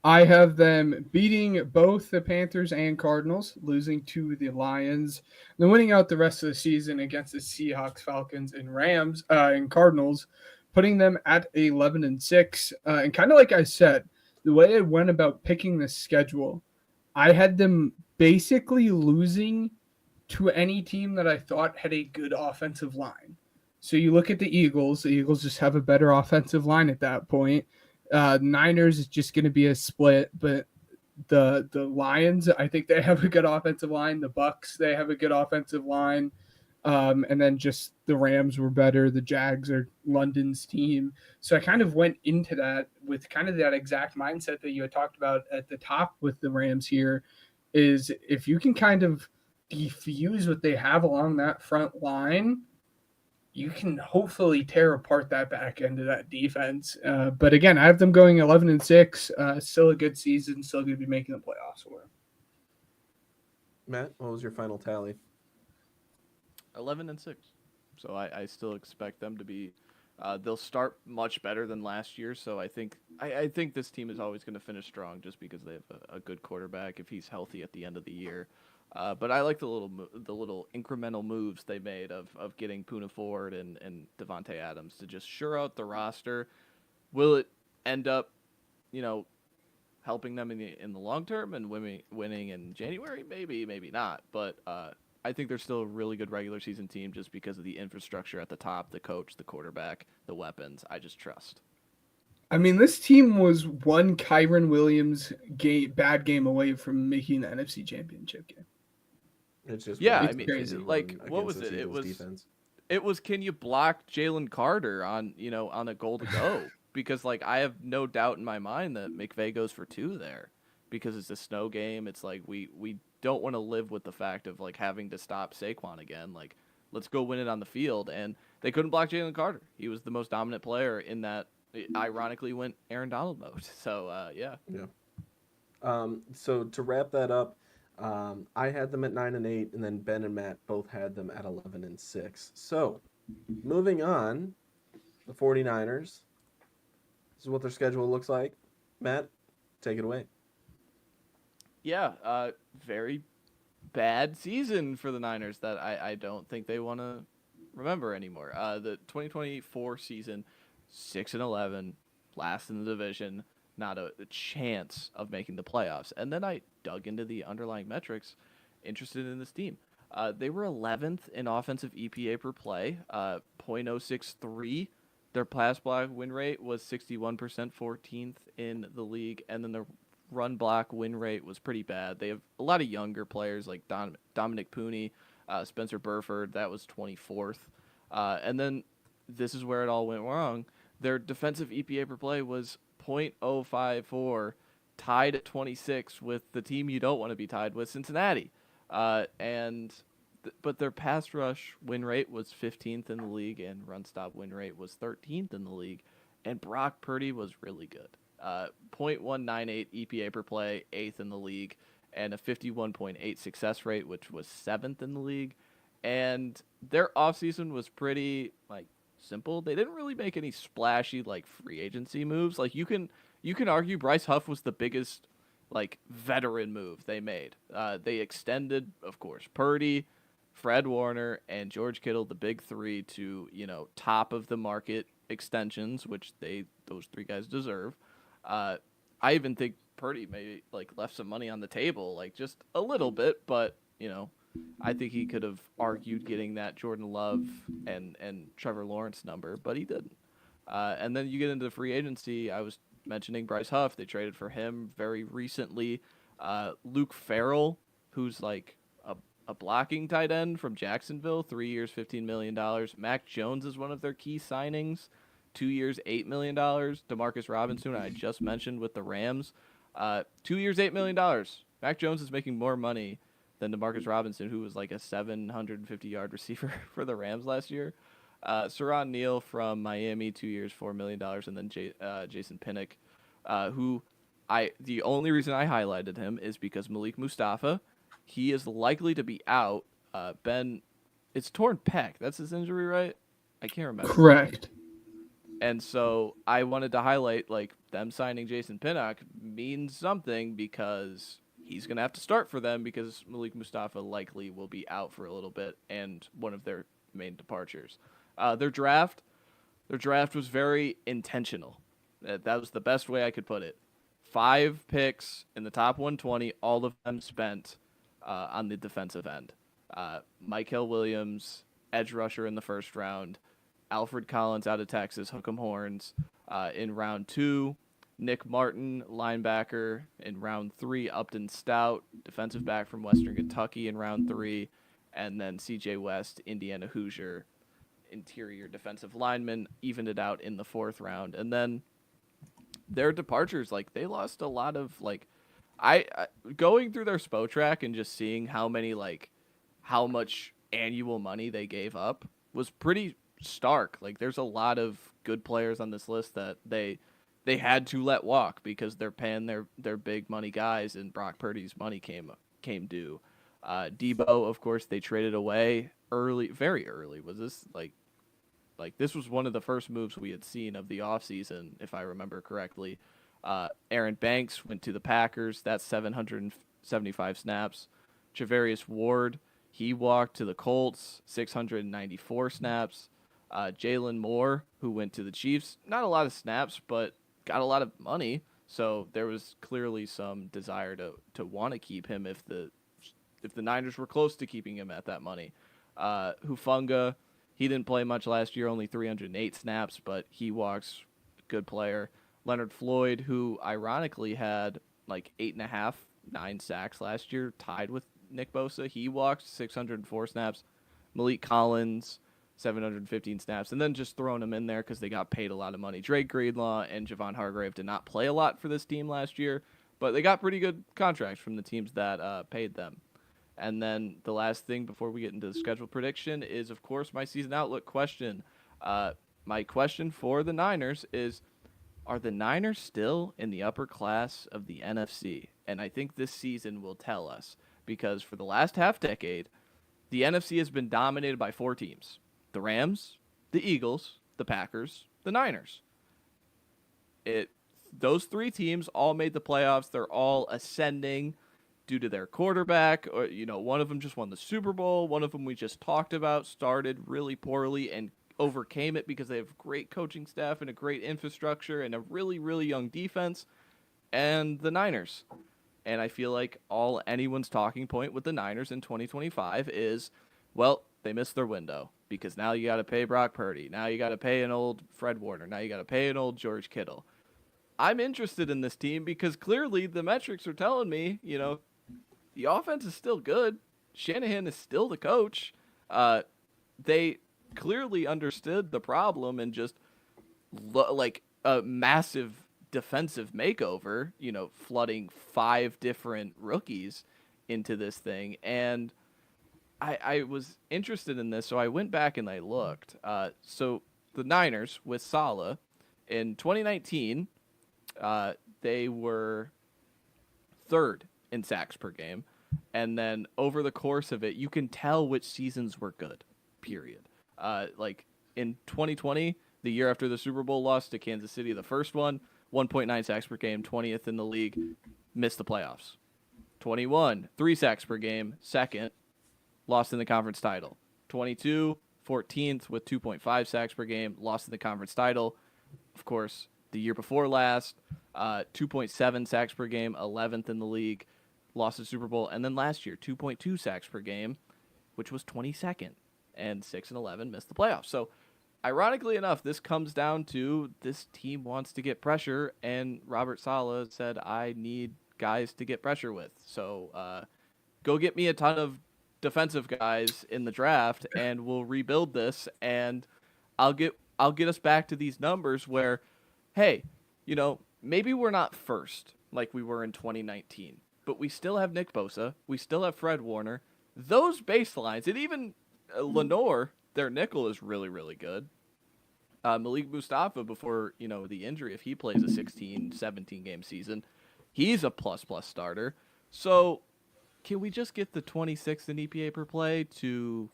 I have them beating both the Panthers and Cardinals, losing to the Lions, then winning out the rest of the season against the Seahawks, Falcons, and Rams and Cardinals, putting them at 11-6. And kind of like I said, the way I went about picking the schedule, I had them basically losing to any team that I thought had a good offensive line. So you look at the Eagles just have a better offensive line at that point. Niners is just going to be a split, but the Lions, I think they have a good offensive line. The Bucks, they have a good offensive line. And then just the Rams were better. The Jags are London's team. So I kind of went into that with kind of that exact mindset that you had talked about at the top with the Rams here, is if you can kind of defuse what they have along that front line, you can hopefully tear apart that back end of that defense. But again, I have them going 11-6. Still a good season. Still going to be making the playoffs for them. Matt, what was your final tally? 11-6. So I still expect them to be. They'll start much better than last year. So I think this team is always going to finish strong just because they have a good quarterback if he's healthy at the end of the year. But I like the little incremental moves they made of getting Poona Ford and Devontae Adams to just shore out the roster. Will it end up, helping them in the long term and winning in January? Maybe not. But I think they're still a really good regular season team just because of the infrastructure at the top, the coach, the quarterback, the weapons. I just trust. I mean, this team was one Kyron Williams bad game away from making the NFC Championship game. It's just crazy. What was it? It was can you block Jalen Carter on a goal to go? Because I have no doubt in my mind that McVay goes for 2 there, because it's a snow game. It's we don't want to live with the fact of having to stop Saquon again. Let's go win it on the field, and they couldn't block Jalen Carter. He was the most dominant player in that. Ironically, went Aaron Donald mode. So yeah. So to wrap that up. I had them at 9-8, and then Ben and Matt both had them at 11-6. So, moving on, the 49ers. This is what their schedule looks like. Matt, take it away. Yeah, very bad season for the Niners that I don't think they want to remember anymore. The 2024 season, 6-11, last in the division. Not a chance of making the playoffs. And then I dug into the underlying metrics interested in this team. They were 11th in offensive EPA per play, 0.063. Their pass block win rate was 61%, 14th in the league. And then the run block win rate was pretty bad. They have a lot of younger players like Dominic Pooney, Spencer Burford. That was 24th. And then this is where it all went wrong. Their defensive EPA per play was 0.054, tied at 26 with the team you don't want to be tied with, Cincinnati. But their pass rush win rate was 15th in the league, and run stop win rate was 13th in the league. And Brock Purdy was really good. 0.198 EPA per play, 8th in the league, and a 51.8 success rate, which was 7th in the league. And their offseason was pretty simple. They didn't really make any splashy free agency moves. You can argue Bryce Huff was the biggest veteran move they made. They extended, of course, Purdy, Fred Warner, and George Kittle, the big 3, to top of the market extensions, which those 3 guys deserve. I even think Purdy maybe left some money on the table, just a little bit, but I think he could have argued getting that Jordan Love and Trevor Lawrence number, but he didn't. And then you get into the free agency. I was mentioning Bryce Huff. They traded for him very recently. Luke Farrell, who's a a blocking tight end from Jacksonville, 3 years, $15 million. Mac Jones is one of their key signings, 2 years, $8 million. Demarcus Robinson, I just mentioned with the Rams, 2 years, $8 million. Mac Jones is making more money than Demarcus Robinson, who was like a 750-yard receiver for the Rams last year. Saron Neal from Miami, 2 years, $4 million. And then Jason Pinnock, who the only reason I highlighted him is because Malik Mustafa, he is likely to be out. It's torn pec. That's his injury, right? I can't remember. Correct. And so I wanted to highlight, like, them signing Jason Pinnock means something because he's going to have to start for them because Malik Mustafa likely will be out for a little bit and one of their main departures. Their draft was very intentional. That was the best way I could put it. 5 picks in the top 120, all of them spent on the defensive end. Mykel Williams, edge rusher in the first round. Alfred Collins out of Texas, hook 'em horns. In round 2, Nick Martin, linebacker. In round 3, Upton Stout, defensive back from Western Kentucky in round 3. And then C.J. West, Indiana Hoosier, interior defensive lineman, evened it out in the 4th round. And then their departures, like, they lost a lot of, like, I going through their SPO track and just seeing how much annual money they gave up was pretty stark. Like, there's a lot of good players on this list that they had to let walk because they're paying their big money guys, and Brock Purdy's money came due. Debo, of course, they traded away early, very early. Was this like this was one of the first moves we had seen of the offseason, if I remember correctly. Aaron Banks went to the Packers. That's 775 snaps. Javarius Ward, he walked to the Colts, 694 snaps. Jalen Moore, who went to the Chiefs, not a lot of snaps, but got a lot of money. So there was clearly some desire to want to keep him if the Niners were close to keeping him at that money. Hufanga, he didn't play much last year, only 308 snaps, but he walks, good player. Leonard Floyd, who ironically had like 8.5, 9 sacks last year, tied with Nick Bosa. He walked 604 snaps. Malik Collins, 715 snaps, and then just throwing them in there because they got paid a lot of money. Drake Greenlaw and Javon Hargrave did not play a lot for this team last year, but they got pretty good contracts from the teams that paid them. And then the last thing before we get into the schedule prediction is, of course, my season outlook question. My question for the Niners is, are the Niners still in the upper class of the NFC? And I think this season will tell us, because for the last half decade, the NFC has been dominated by 4 teams. The Rams, the Eagles, the Packers, the Niners. Those 3 teams all made the playoffs. They're all ascending due to their quarterback. Or, one of them just won the Super Bowl. One of them we just talked about started really poorly and overcame it because they have great coaching staff and a great infrastructure and a really, really young defense. And the Niners. And I feel like anyone's talking point with the Niners in 2025 is, well, they missed their window because now you got to pay Brock Purdy. Now you got to pay an old Fred Warner. Now you got to pay an old George Kittle. I'm interested in this team because clearly the metrics are telling me, the offense is still good. Shanahan is still the coach. They clearly understood the problem and just like a massive defensive makeover, flooding 5 different rookies into this thing. And I was interested in this, so I went back and I looked. So the Niners with Saleh in 2019, they were 3rd in sacks per game. And then over the course of it, you can tell which seasons were good, period. Like in 2020, the year after the Super Bowl loss to Kansas City, the first one, 1.9 sacks per game, 20th in the league, missed the playoffs. 21, 3 sacks per game, 2nd, lost in the conference title. 22, 14th with 2.5 sacks per game, lost in the conference title. Of course, the year before last, 2.7 sacks per game, 11th in the league, lost the Super Bowl. And then last year, 2.2 sacks per game, which was 22nd, and 6-11 missed the playoffs. So ironically enough, this comes down to this team wants to get pressure, and Robert Saleh said, I need guys to get pressure with. So go get me a ton of defensive guys in the draft, and we'll rebuild this, and I'll get us back to these numbers where, hey, maybe we're not first like we were in 2019, but we still have Nick Bosa, we still have Fred Warner, those baselines, and even Lenore, their nickel is really, really good. Malik Mustafa, before the injury, if he plays a 16, 17 game season, he's a plus starter. So can we just get the 26th in EPA per play to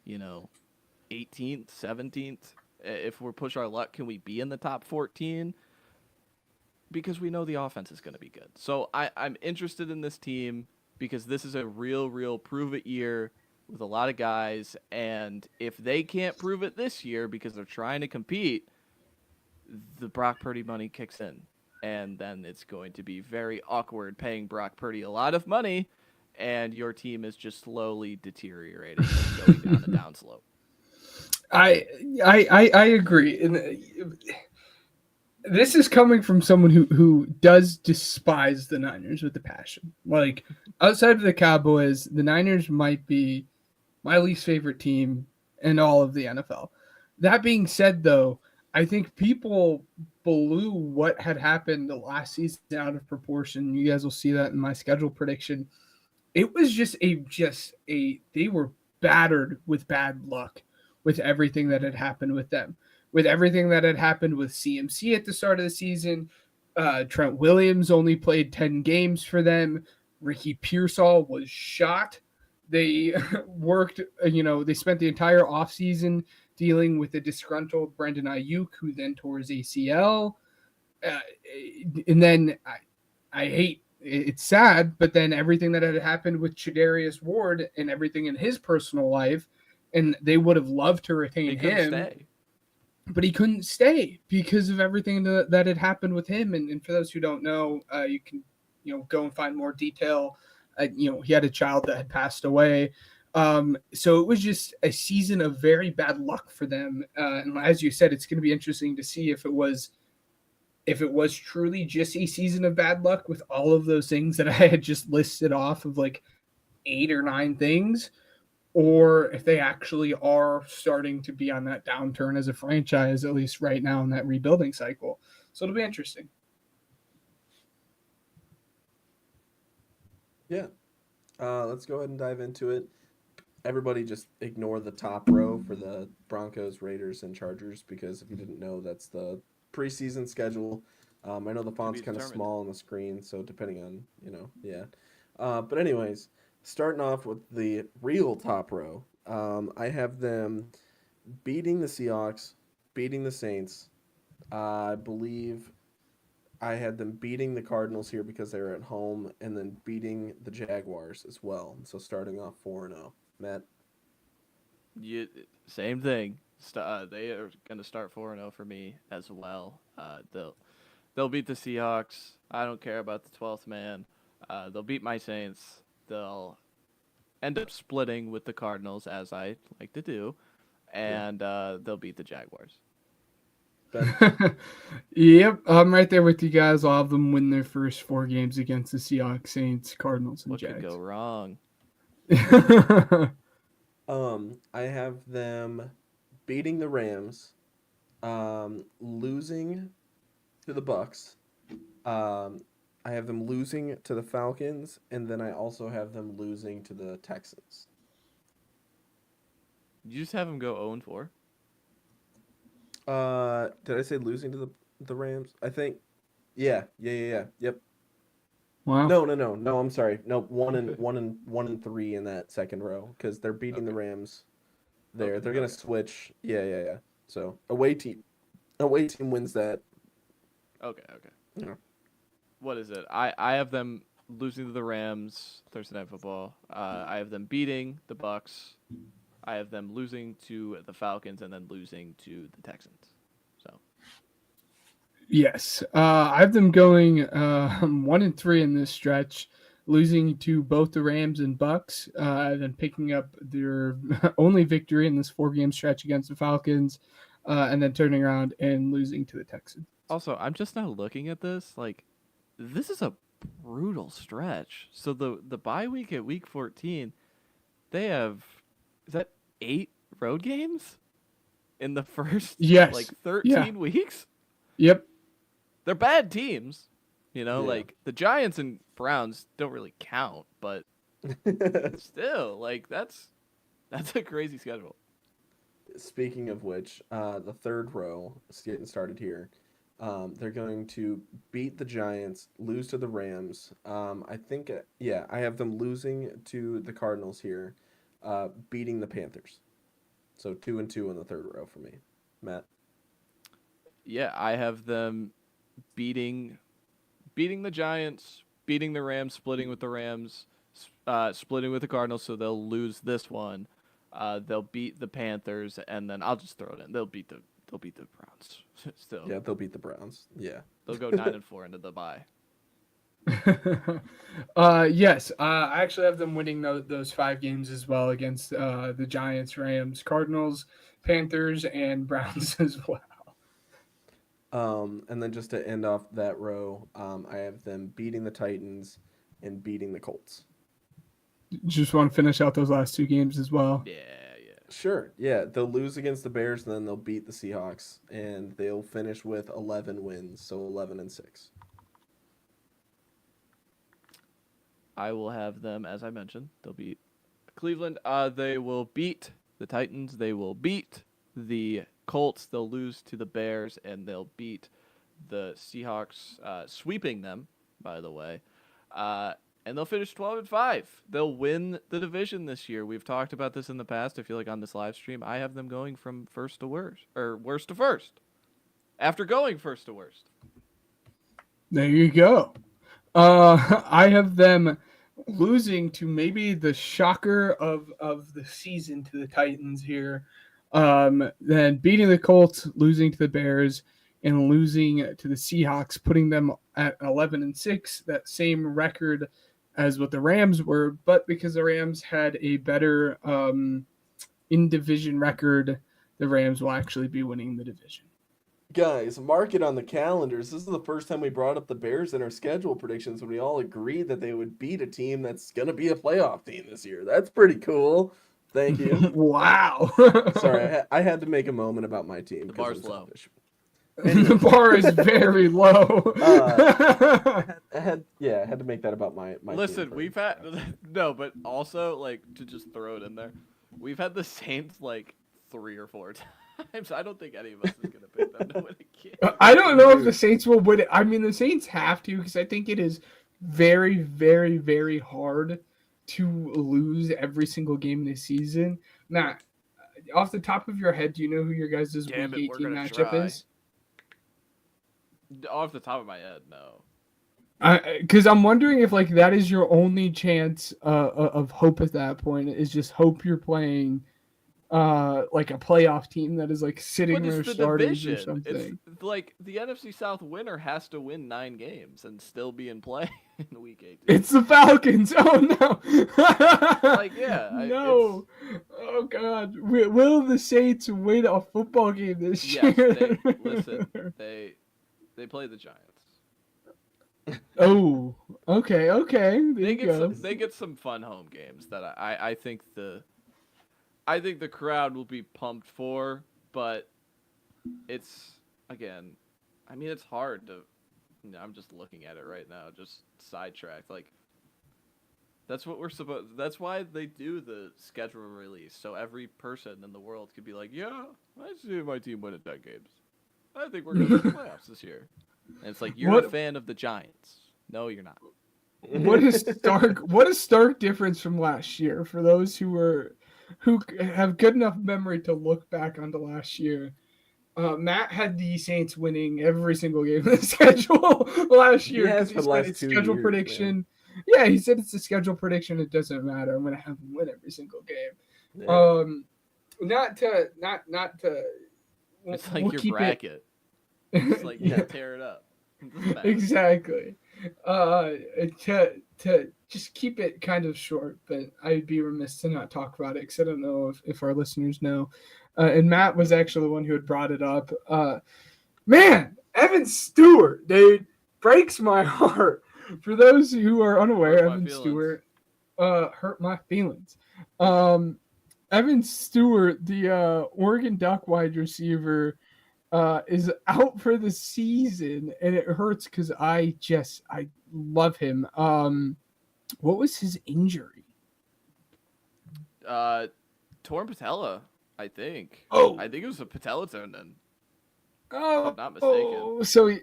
18th, 17th? If we push our luck, can we be in the top 14? Because we know the offense is going to be good. So I'm interested in this team because this is a real prove it year with a lot of guys. And if they can't prove it this year because they're trying to compete, the Brock Purdy money kicks in. And then it's going to be very awkward paying Brock Purdy a lot of money, and your team is just slowly deteriorating and going down a downslope. I agree. And this is coming from someone who does despise the Niners with a passion. Like, outside of the Cowboys, the Niners might be my least favorite team in all of the NFL. That being said, though, I think people blew what had happened the last season out of proportion. You guys will see that in my schedule prediction. It was just they were battered with bad luck with everything that had happened with them, with everything that had happened with CMC at the start of the season. Trent Williams only played 10 games for them. Ricky Pearsall was shot. They worked, they spent the entire offseason dealing with a disgruntled Brandon Ayuk, who then tore his ACL. And then I hate, it's sad, but then everything that had happened with Chadarius Ward and everything in his personal life, and they would have loved to retain him. But he couldn't stay because of everything that had happened with him. And for those who don't know, you can, go and find more detail. He had a child that had passed away. So it was just a season of very bad luck for them. And as you said, it's going to be interesting to see if it was truly just a season of bad luck with all of those things that I had just listed off of like 8 or 9 things, or if they actually are starting to be on that downturn as a franchise, at least right now in that rebuilding cycle. So it'll be interesting. Yeah. Let's go ahead and dive into it. Everybody just ignore the top row for the Broncos, Raiders, and Chargers, because if you didn't know, that's the preseason schedule. I know the font's kind of small on the screen, so depending on, yeah. But anyways, starting off with the real top row, I have them beating the Seahawks, beating the Saints. I believe I had them beating the Cardinals here because they were at home, and then beating the Jaguars as well. So starting off 4-0. Matt? Same thing. They are going to start 4-0 for me as well. They'll beat the Seahawks. I don't care about the 12th man. They'll beat my Saints. They'll end up splitting with the Cardinals, as I like to do, and they'll beat the Jaguars. Yep, I'm right there with you guys. I'll have them win their first 4 games against the Seahawks, Saints, Cardinals, and Jags. What could go wrong? I have them beating the Rams, losing to the Bucks. I have them losing to the Falcons, and then I also have them losing to the Texans. You just have them go 0-4? Did I say losing to the Rams? I think, yeah. Yep. Wow. No. I'm sorry. No, 1-3 in that second row because they're beating the Rams. They're gonna switch. Yeah. So away team wins that. Okay. Yeah. What is it? I have them losing to the Rams Thursday Night Football. I have them beating the Bucks. I have them losing to the Falcons and then losing to the Texans. So. Yes, I have them going 1-3 in this stretch, losing to both the Rams and Bucks, then picking up their only victory in this 4-game stretch against the Falcons, and then turning around and losing to the Texans. Also, I'm just now looking at this. Like, this is a brutal stretch. So the bye week at week 14, They have, is that 8 road games in the first 13 weeks? Yep. They're bad teams. Like the Giants and Browns don't really count, but still, like that's a crazy schedule. Speaking of which, the third row is getting started here. They're going to beat the Giants, lose to the Rams. I think, I have them losing to the Cardinals here, beating the Panthers. So 2-2 in the third row for me. Matt? Yeah, I have them beating the Giants, beating the Rams, splitting with the Rams, splitting with the Cardinals, so they'll lose this one. They'll beat the Panthers, and then I'll just throw it in. They'll beat the Browns. Still. Yeah, they'll beat the Browns. Yeah. They'll go 9-4 into the bye. Yes, I actually have them winning those 5 games as well against the Giants, Rams, Cardinals, Panthers, and Browns as well. And then just to end off that row, I have them beating the Titans and beating the Colts. Just want to finish out those last 2 games as well. Yeah. Sure. Yeah, they'll lose against the Bears, and then they'll beat the Seahawks, and they'll finish with 11 wins, so 11-6. I will have them, as I mentioned, they'll beat Cleveland. They will beat the Titans. They will beat the Colts. They'll lose to the Bears, and they'll beat the Seahawks, sweeping them, by the way. And they'll finish 12-5. They'll win the division this year. We've talked about this in the past. I feel like on this live stream, I have them going from first to worst, or worst to first, after going first to worst. There you go. I have them losing to maybe the shocker of the season to the Titans here. Then beating the Colts, losing to the Bears, and losing to the Seahawks, putting them at 11-6, that same record as what the Rams were, but because the Rams had a better in-division record, the Rams will actually be winning the division. Guys, mark it on the calendars. This is the first time we brought up the Bears in our schedule predictions when we all agreed that they would beat a team that's going to be a playoff team this year. That's pretty cool. Thank you. Wow. Sorry, I had to make a moment about my team. The bar's low. The bar is very low. I had to make that about my Listen, team we've had no, but also like to just throw it in there. We've had the Saints like 3 or 4 times. I don't think any of us is gonna pick them to win again. I don't know if the Saints will win it. I mean, the Saints have to, because I think it is very, very, very hard to lose every single game this season. Matt, off the top of your head, do you know who your guys' Week 18 matchup is? Off the top of my head, no. Because I'm wondering if like that is your only chance of hope at that point, is just hope you're playing like a playoff team that is like sitting there starting or something. It's like the NFC South winner has to win 9 games and still be in play in Week 18. It's the Falcons. Oh no! No. Oh God! Will the Saints win a football game this year? Yes. They play the Giants. Oh, okay. They get some fun home games that I think the crowd will be pumped for, but it's again, I mean, it's hard to. I'm just looking at it right now, just sidetracked. Like that's what we're supposed. That's why they do the schedule release, so every person in the world could be like, "Yeah, I see my team winning 10 games. I think we're going to the playoffs this year." And it's like, you're a fan of the Giants. No, you're not. What a stark difference from last year for those who have good enough memory to look back onto last year. Matt had the Saints winning every single game of the schedule last year. Yes, for the last 2 schedule years, prediction. Man. Yeah, he said it's a schedule prediction. It doesn't matter. I'm going to have him win every single game. Yeah. Not to. It's like your bracket. It's like you tear it up. Exactly. To just keep it kind of short, but I'd be remiss to not talk about it because I don't know if our listeners know. And Matt was actually the one who had brought it up. Man, Evan Stewart, dude, breaks my heart. For those who are unaware, Evan Stewart. hurt my feelings. Evan Stewart, the Oregon Duck wide receiver, is out for the season, and it hurts because I love him. What was his injury? Torn patella, I think. Oh, I think it was a patella tendon. Oh, if I'm not mistaken. So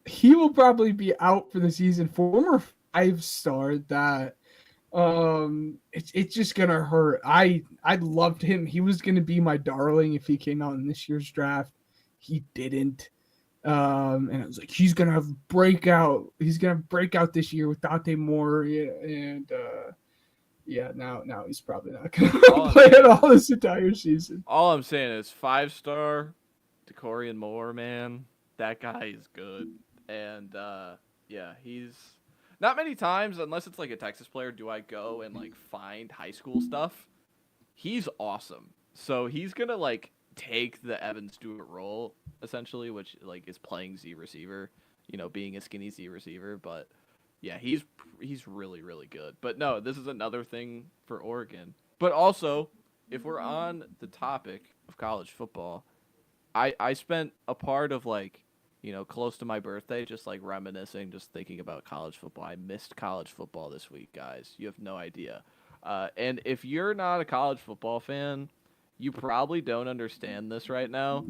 he will probably be out for the season. Former 5-star that it's just gonna hurt. I loved him. He was gonna be my darling if he came out in this year's draft. He didn't. And I was like, he's gonna have breakout. He's gonna break out this year with Dante Moore. And now he's probably not gonna play at all this entire season. All I'm saying is 5-star DeCorian Moore, man. That guy is good. And he's not many times, unless it's like a Texas player, do I go and like find high school stuff. He's awesome. So he's gonna like take the Evan Stewart role essentially, which like is playing Z receiver, being a skinny Z receiver. But yeah, he's really, really good. But no, this is another thing for Oregon. But also, if we're on the topic of college football, I spent a part of like, close to my birthday, just like reminiscing, just thinking about college football. I missed college football this week, guys. You have no idea. And if you're not a college football fan, you probably don't understand this right now.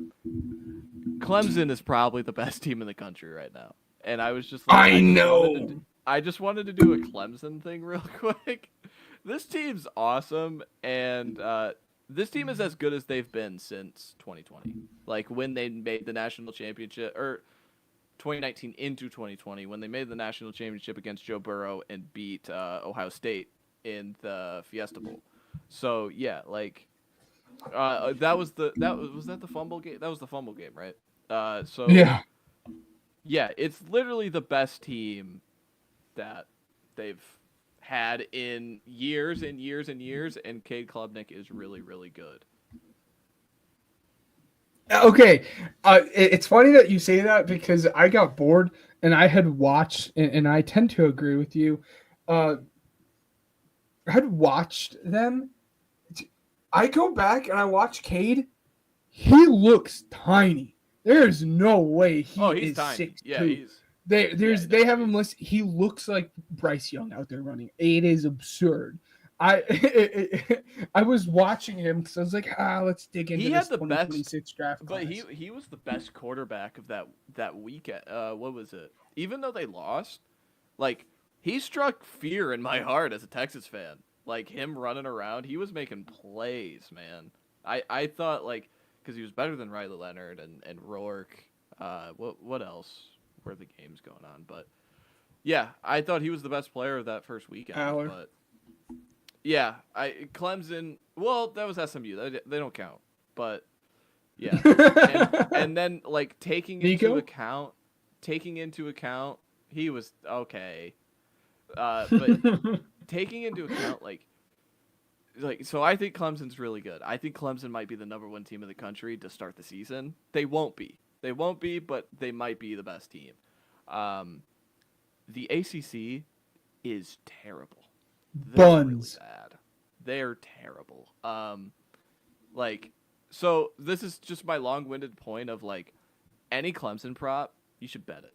Clemson is probably the best team in the country right now. And I was just like, I just wanted to do a Clemson thing real quick. This team's awesome, and this team is as good as they've been since 2020. Like when they made the national championship, or 2019 into 2020, when they made the national championship against Joe Burrow and beat Ohio State in the Fiesta Bowl. So yeah, like was that the fumble game? That was the fumble game, right? Yeah, it's literally the best team that they've had in years and years and years, and Cade Klubnik is really, really good. Okay, it's funny that you say that because I got bored and I had watched, and I tend to agree with you. I had watched them. I go back and I watch Cade. He looks tiny. There's no way he's tiny. 6'2". Yeah, they have him listed. He looks like Bryce Young out there running. It is absurd. I was watching him because I was like, let's dig into this 2026 draft class. But he was the best quarterback of that weekend. What was it? Even though they lost, like he struck fear in my heart as a Texas fan. Like him running around, he was making plays, man. I thought like because he was better than Riley Leonard and Rourke. What else were the games going on? But yeah, I thought he was the best player of that first weekend. But yeah, Clemson. Well, that was SMU. They don't count. But yeah, and then like taking into account, he was okay. But taking into account like so I think Clemson's really good. I think Clemson might be the number 1 team in the country to start the season. They won't be, but they might be the best team. The ACC is terrible. They're really bad. They're terrible. So this is just my long-winded point of like any Clemson prop, you should bet it.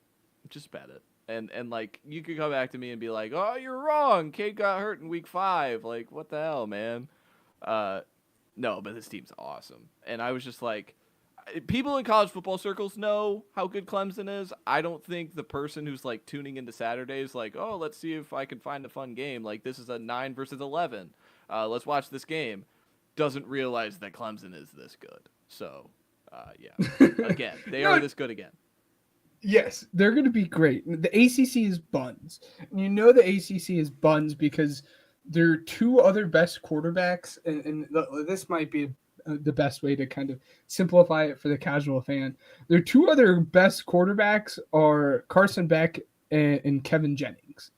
Just bet it. And like you could come back to me and be like, "Oh, you're wrong. Cade got hurt in week 5." Like, what the hell, man? No, but this team's awesome. And I was just like, people in college football circles know how good Clemson is. I don't think the person who's like tuning into Saturdays like, "Oh, let's see if I can find a fun game. Like this is a 9 versus 11. Let's watch this game." Doesn't realize that Clemson is this good. So, yeah. Again, they are this good again. Yes, they're going to be great. The ACC is buns. And you know the ACC is buns because there are 2 other best quarterbacks, and this might be the best way to kind of simplify it for the casual fan. Their 2 other best quarterbacks are Carson Beck and Kevin Jennings.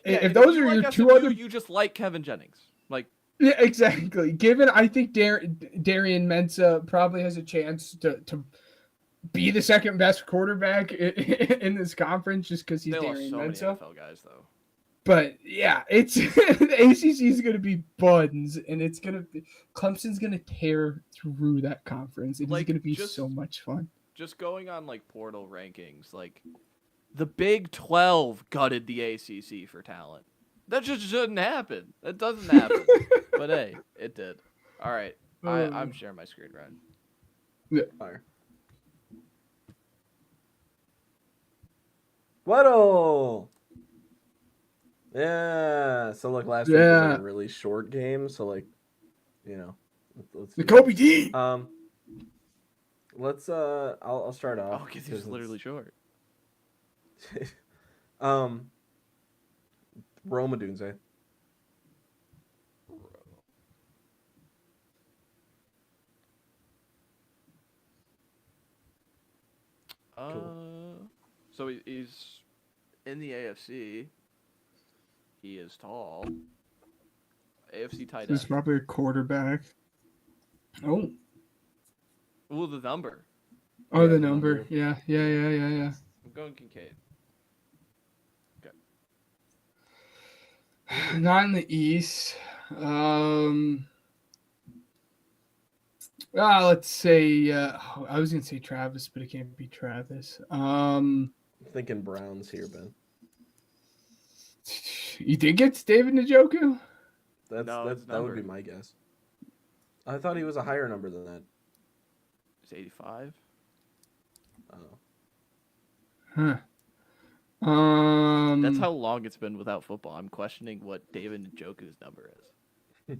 If those are your 2 other... You just like Kevin Jennings. Like, yeah, exactly. Given, I think Darian Mensah probably has a chance to be the second best quarterback in this conference just because he's Darian Mensah. Many NFL guys, though. But yeah, it's the ACC is going to be buns, and Clemson's going to tear through that conference. It's going to be so much fun. Just going on like portal rankings, like the Big 12 gutted the ACC for talent. That just shouldn't happen. That doesn't happen. But hey, it did. All right, I'm sharing my screen, Ryan. Yeah. Fire. Weddle! Yeah. So look, last week was like a really short game. So like, let's the Kobe D. Let's I'll start off. Oh, because he's literally short. Roma Dunze. Cool. So he's in the AFC. He is tall. AFC tight end. He's probably a quarterback. Oh. Ooh, the number. Oh, the number. Yeah. I'm going Kincaid. Okay. Not in the East. Let's say I was gonna say Travis, but it can't be Travis. I'm thinking Browns here, Ben. You think it's David Njoku? That would be my guess. I thought he was a higher number than that. It's 85. Oh. Huh. That's how long it's been without football. I'm questioning what David Njoku's number is.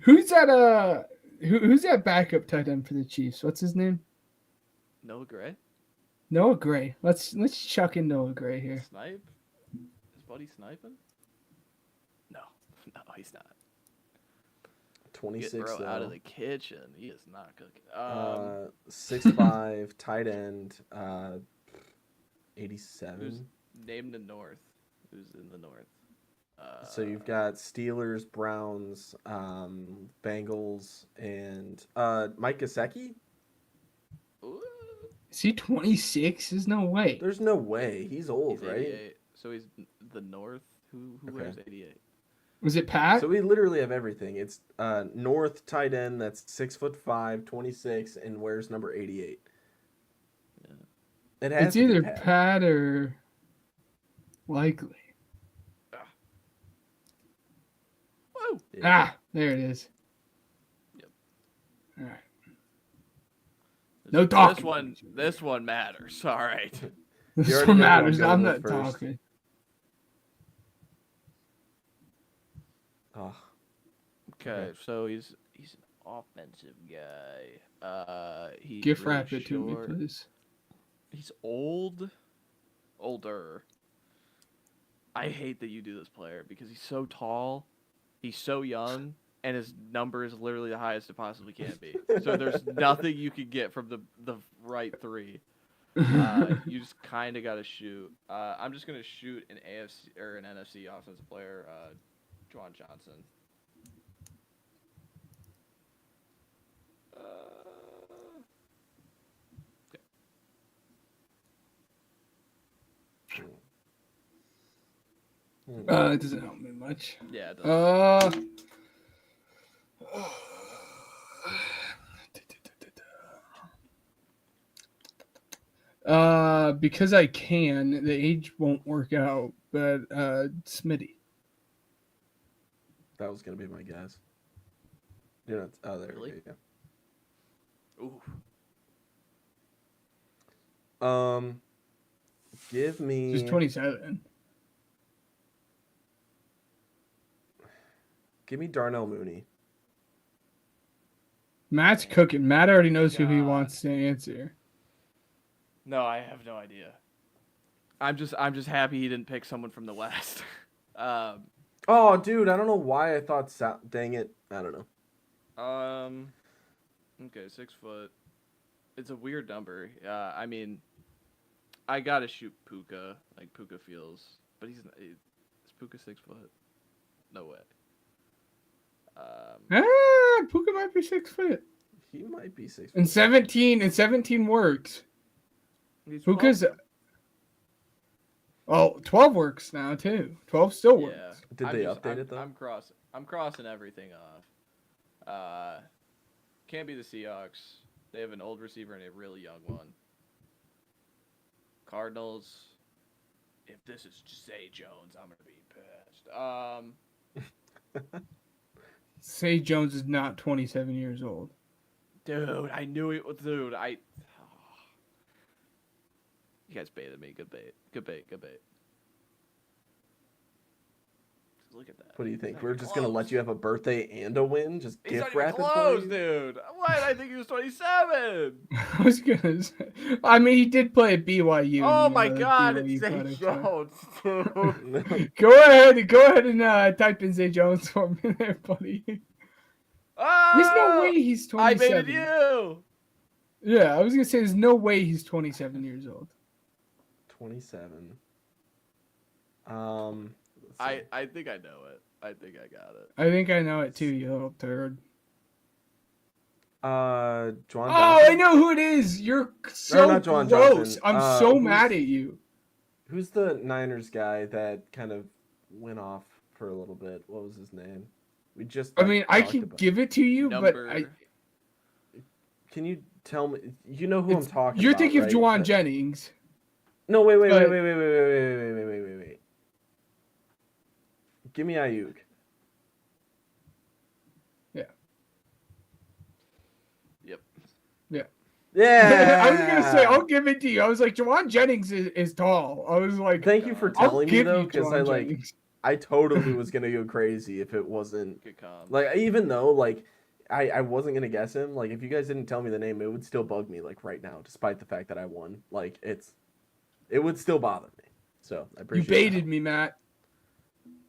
Who's that? Who's that backup tight end for the Chiefs? What's his name? Noah Gray. Noah Gray. Let's chuck in Noah Gray here. Snipe. Is Buddy sniping? No, he's not. 26 Get bro though. out of the kitchen. He is not cooking. 6'5", tight end, 87. Who's named the North? Who's in the North? So you've got Steelers, Browns, Bengals, and Mike Gesicki? Is he 26? There's no way. There's no way. He's old, He's right? 88. So he's the North. Who wears 88? Was it Pat? So we literally have everything. It's North tight end that's 6'5", 26, and wears number 88. Yeah. It's either Pat or Likely. Whoa! Yeah. There it is. Yep. All right. No talking. This one matters. All right. This one matters. I'm not talking. Oh. Okay, so he's an offensive guy. He's Gift really wrap it to me, short. please. He's older. I hate that you do this player because he's so tall, he's so young, and his number is literally the highest it possibly can be. So there's nothing you can get from the right three. You just kind of got to shoot. I'm just gonna shoot an AFC or an NFC offensive player, Juwan Johnson. It doesn't help me much. Yeah, it does. Because I can, the age won't work out, but Smitty. That was gonna be my guess. There Really? we go. Ooh. Give me. He's 27. Give me Darnell Mooney. Matt's cooking. Matt already knows who he wants to answer. No, I have no idea. I'm just happy he didn't pick someone from the West. Oh, dude, I don't know why I thought. Dang it, I don't know. Okay, 6 foot. It's a weird number. I mean, I gotta shoot Puka. Like Puka feels, but is Puka 6 foot? No way. Puka might be 6 foot. He might be 6 foot. And 17 works. He's Puka's Oh, 12 works now too. 12 still works. Yeah. Did they update it though? I'm crossing everything off. Can't be the Seahawks. They have an old receiver and a really young one. Cardinals. If this is Zay Jones, I'm gonna be pissed. Zay Jones is not 27 years old. Dude, I knew it was. Dude, you guys baited me. Good bait. Good bait. Good bait. Look at that. What do you think? We're just gonna let you have a birthday and a win? Just He's gift not wrap even it close, for you? dude. Why did I think he was 27? I was gonna say. I mean, he did play at BYU. Oh my God, it's Zay Jones, dude. Go ahead and type in Zay Jones for me there, buddy. There's no way he's 27. I baited you. Yeah, I was gonna say there's no way he's 27 years old. 27. I think I know it. I think I got it. I think I know it too, you little turd. Juwan Oh, Johnson? I know who it is. You're so not Juwan gross. Johnson. I'm so mad at you. Who's the Niners guy that kind of went off for a little bit? What was his name? We just. I mean, I can give it to you, but Can you tell me? You know who I'm talking You're about, thinking right? of Juwan Jennings. No, wait. Give me Ayuk. Yeah. Yep. Yeah. Yeah. I was gonna say I'll give it to you. I was like, Juwan Jennings is tall. I was like, thank you for I'll telling me give though, you because Juwan I totally was gonna go crazy if it wasn't Good comp. like, even though like I wasn't gonna guess him. Like, if you guys didn't tell me the name, it would still bug me like right now, despite the fact that I won. Like, it would still bother me. So I appreciate. You baited me, Matt.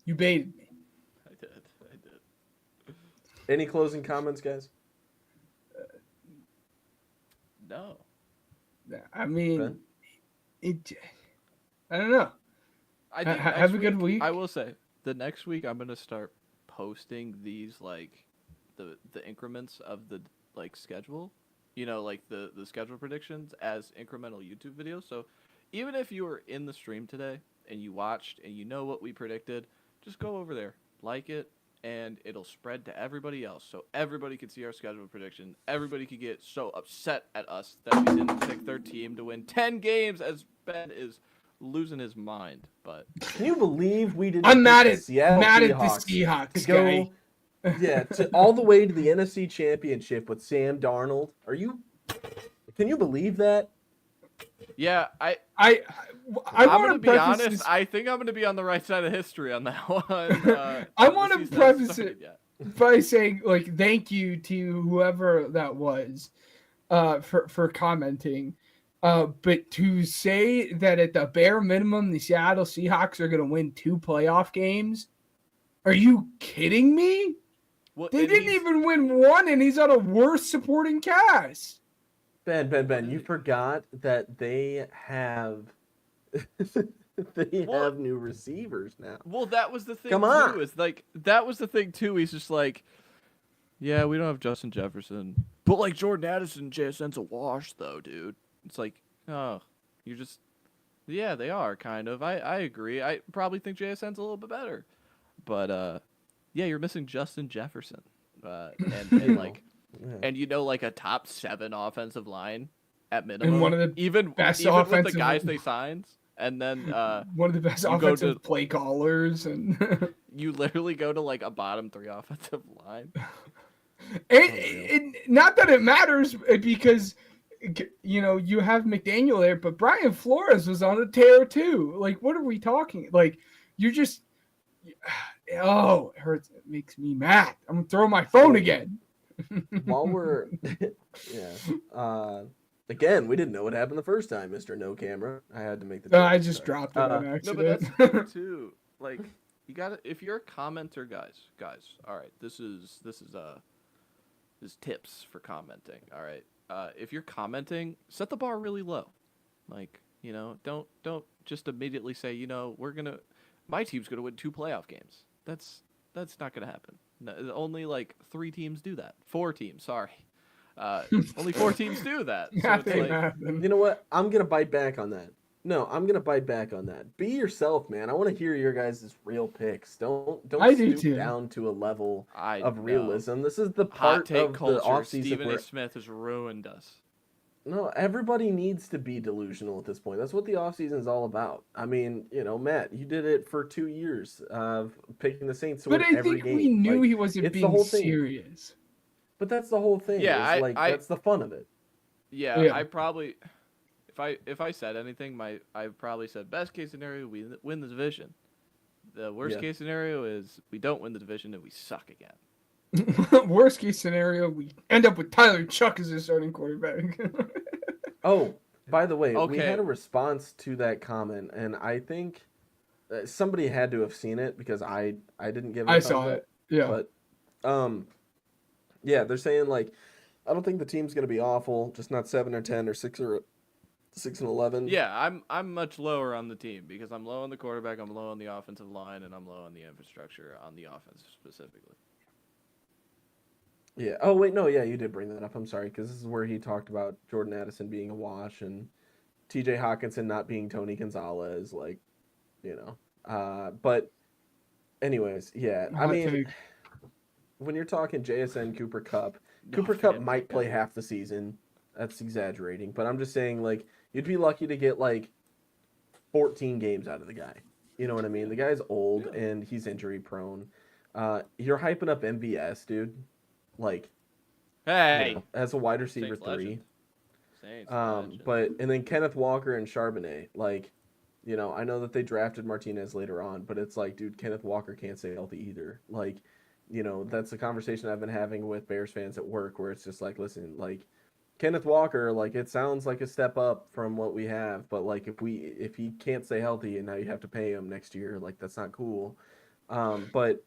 You baited me. I did. Any closing comments, guys? No. I mean, Ben? I don't know. I think Have a good week. I will say the next week I'm gonna start posting these like the increments of the like schedule, like the schedule predictions as incremental YouTube videos. So even if you were in the stream today and you watched and you know what we predicted, just go over there, like it, and it'll spread to everybody else. So everybody can see our schedule prediction. Everybody could get so upset at us that we didn't pick their team to win 10 games as Ben is losing his mind. But can you believe we didn't? I'm mad at the Seahawks guy. Yeah, all the way to the NFC Championship with Sam Darnold. Can you believe that? Yeah, I'm want to be honest. I think I'm going to be on the right side of history on that one. I want to preface it by saying, like, thank you to whoever that was for commenting. But to say that at the bare minimum, the Seattle Seahawks are going to win 2 playoff games, are you kidding me? Well, they didn't even win 1, and he's on a worse supporting cast. Ben, you forgot that they have have new receivers now. Well, that was the thing. Come on. Too, is like that was the thing too. He's just like, yeah, we don't have Justin Jefferson, but like Jordan Addison, JSN's a wash though, dude. It's like, oh, you're just, yeah, they are kind of. I agree. I probably think JSN's a little bit better, but yeah, you're missing Justin Jefferson, and like. Yeah. And like a top 7 offensive line at minimum, and one of the even best with the guys they signed, and then one of the best offensive play callers, and you literally go to like a bottom 3 offensive line. And not that it matters because you have McDaniel there, but Brian Flores was on a tear too. Like, what are we talking? Like, you're just it hurts. It makes me mad. I'm gonna throw my phone again. While we're again, we didn't know what happened the first time, Mr. No Camera. I had to make the I just dropped it on accident. No, but that's the too. Like, you gotta, if you're a commenter, guys, all right, this is tips for commenting. All right, if you're commenting, set the bar really low. Like, don't just immediately say, my team's gonna win 2 playoff games. That's not gonna happen. No, only like 3 teams do that. 4 teams, sorry. Only 4 teams do that. So it's like, you know what? I'm gonna bite back on that. No, I'm gonna bite back on that. Be yourself, man. I want to hear your guys' real picks. Don't I do stoop too. down to a level I of know. realism. This is the Hot part take of the culture. offseason Stephen A. where Smith has ruined us. no, everybody needs to be delusional at this point. That's what the offseason is all about. I mean, Matt, you did it for 2 years of picking the Saints to But win I every think we game. knew Like, he wasn't it's the being whole thing. serious. But that's the whole thing. Yeah, Is like I that's the fun of it. yeah, I probably if I said anything, I probably said best case scenario we win the division. The worst case scenario is we don't win the division and we suck again. Worst case scenario, we end up with Tyler Chuck as a starting quarterback. Oh, by the way, we Okay. had a response to that comment, and I think somebody had to have seen it because I didn't give it. I saw it. Yeah. But yeah, they're saying like I don't think the team's gonna be awful, just not 7 or 10 or 6-11. Yeah, I'm much lower on the team because I'm low on the quarterback, I'm low on the offensive line, and I'm low on the infrastructure on the offense specifically. Yeah. Oh wait, no, yeah, you did bring that up. I'm sorry, because this is where he talked about Jordan Addison being a wash and T.J. Hawkinson not being Tony Gonzalez, like, But anyways, yeah. I mean, when you're talking JSN Cooper Kupp, Cooper Kupp might play half the season. That's exaggerating, but I'm just saying, like, you'd be lucky to get like 14 games out of the guy. You know what I mean? The guy's old and he's injury prone. You're hyping up MVS, dude. Like, hey, as a wide receiver Saints 3. Legend. But and then Kenneth Walker and Charbonnet, like, I know that they drafted Martinez later on, but it's like, dude, Kenneth Walker can't stay healthy either. Like, that's a conversation I've been having with Bears fans at work where it's just like, listen, like, Kenneth Walker, like, it sounds like a step up from what we have, but like if he can't stay healthy and now you have to pay him next year, like, that's not cool. But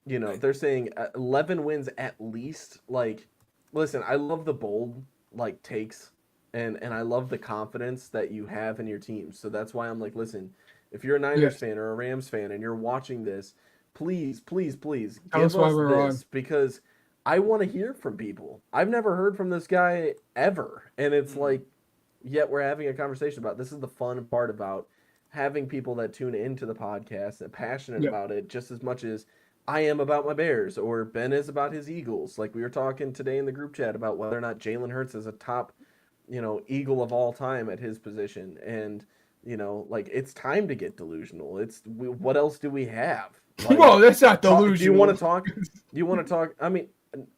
they're saying 11 wins at least. Like, listen, I love the bold like takes and I love the confidence that you have in your team. So that's why I'm like, listen, if you're a Niners fan or a Rams fan and you're watching this, please give us this because I want to hear from people. I've never heard from this guy ever. And it's like, yet we're having a conversation about this is the fun part about having people that tune into the podcast and passionate about it just as much as I am about my Bears or Ben is about his Eagles. Like we were talking today in the group chat about whether or not Jalen Hurts is a top, Eagle of all time at his position. And, like it's time to get delusional. What else do we have? Like, well, that's not delusional. Do you want to talk? I mean,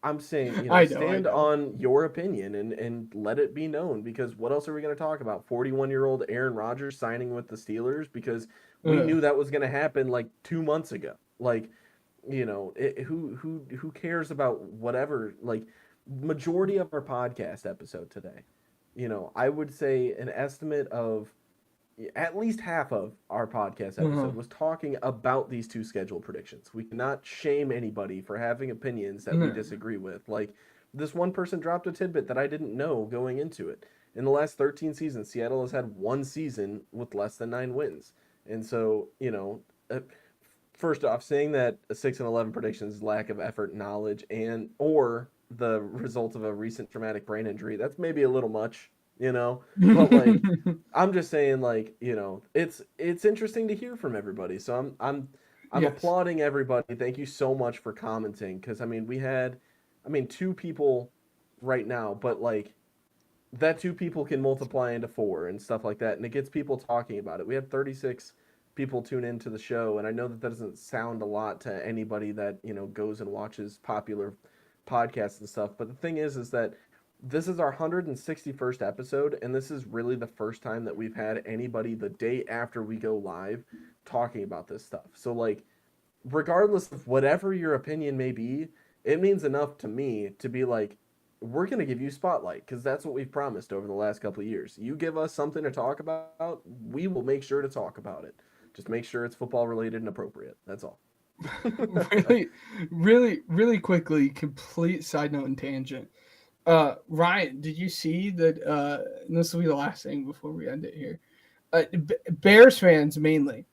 I'm saying, stand on your opinion and let it be known because what else are we going to talk about? 41-year-old Aaron Rodgers signing with the Steelers because we knew that was going to happen like 2 months ago. Like, who cares about whatever? Like, majority of our podcast episode today, I would say an estimate of at least half of our podcast episode was talking about these two schedule predictions. We cannot shame anybody for having opinions that we disagree with. Like, this one person dropped a tidbit that I didn't know going into it. In the last 13 seasons, Seattle has had one season with less than 9 wins. And so, first off, saying that a 6-11 prediction is lack of effort, knowledge, or the result of a recent traumatic brain injury, that's maybe a little much. But like I'm just saying, like, it's interesting to hear from everybody. So I'm applauding everybody. Thank you so much for commenting because we had 2 people right now, but like that 2 people can multiply into 4 and stuff like that, and it gets people talking about it. We had 36 people tune into the show, and I know that doesn't sound a lot to anybody that goes and watches popular podcasts and stuff, but the thing is that this is our 161st episode, and this is really the first time that we've had anybody the day after we go live talking about this stuff. So, like, regardless of whatever your opinion may be, it means enough to me to be like, we're going to give you spotlight, because that's what we've promised over the last couple of years. You give us something to talk about, we will make sure to talk about it. Just make sure it's football-related and appropriate. That's all. really quickly, complete side note and tangent. Ryan, did you see that? And this will be the last thing before we end it here. Bears fans mainly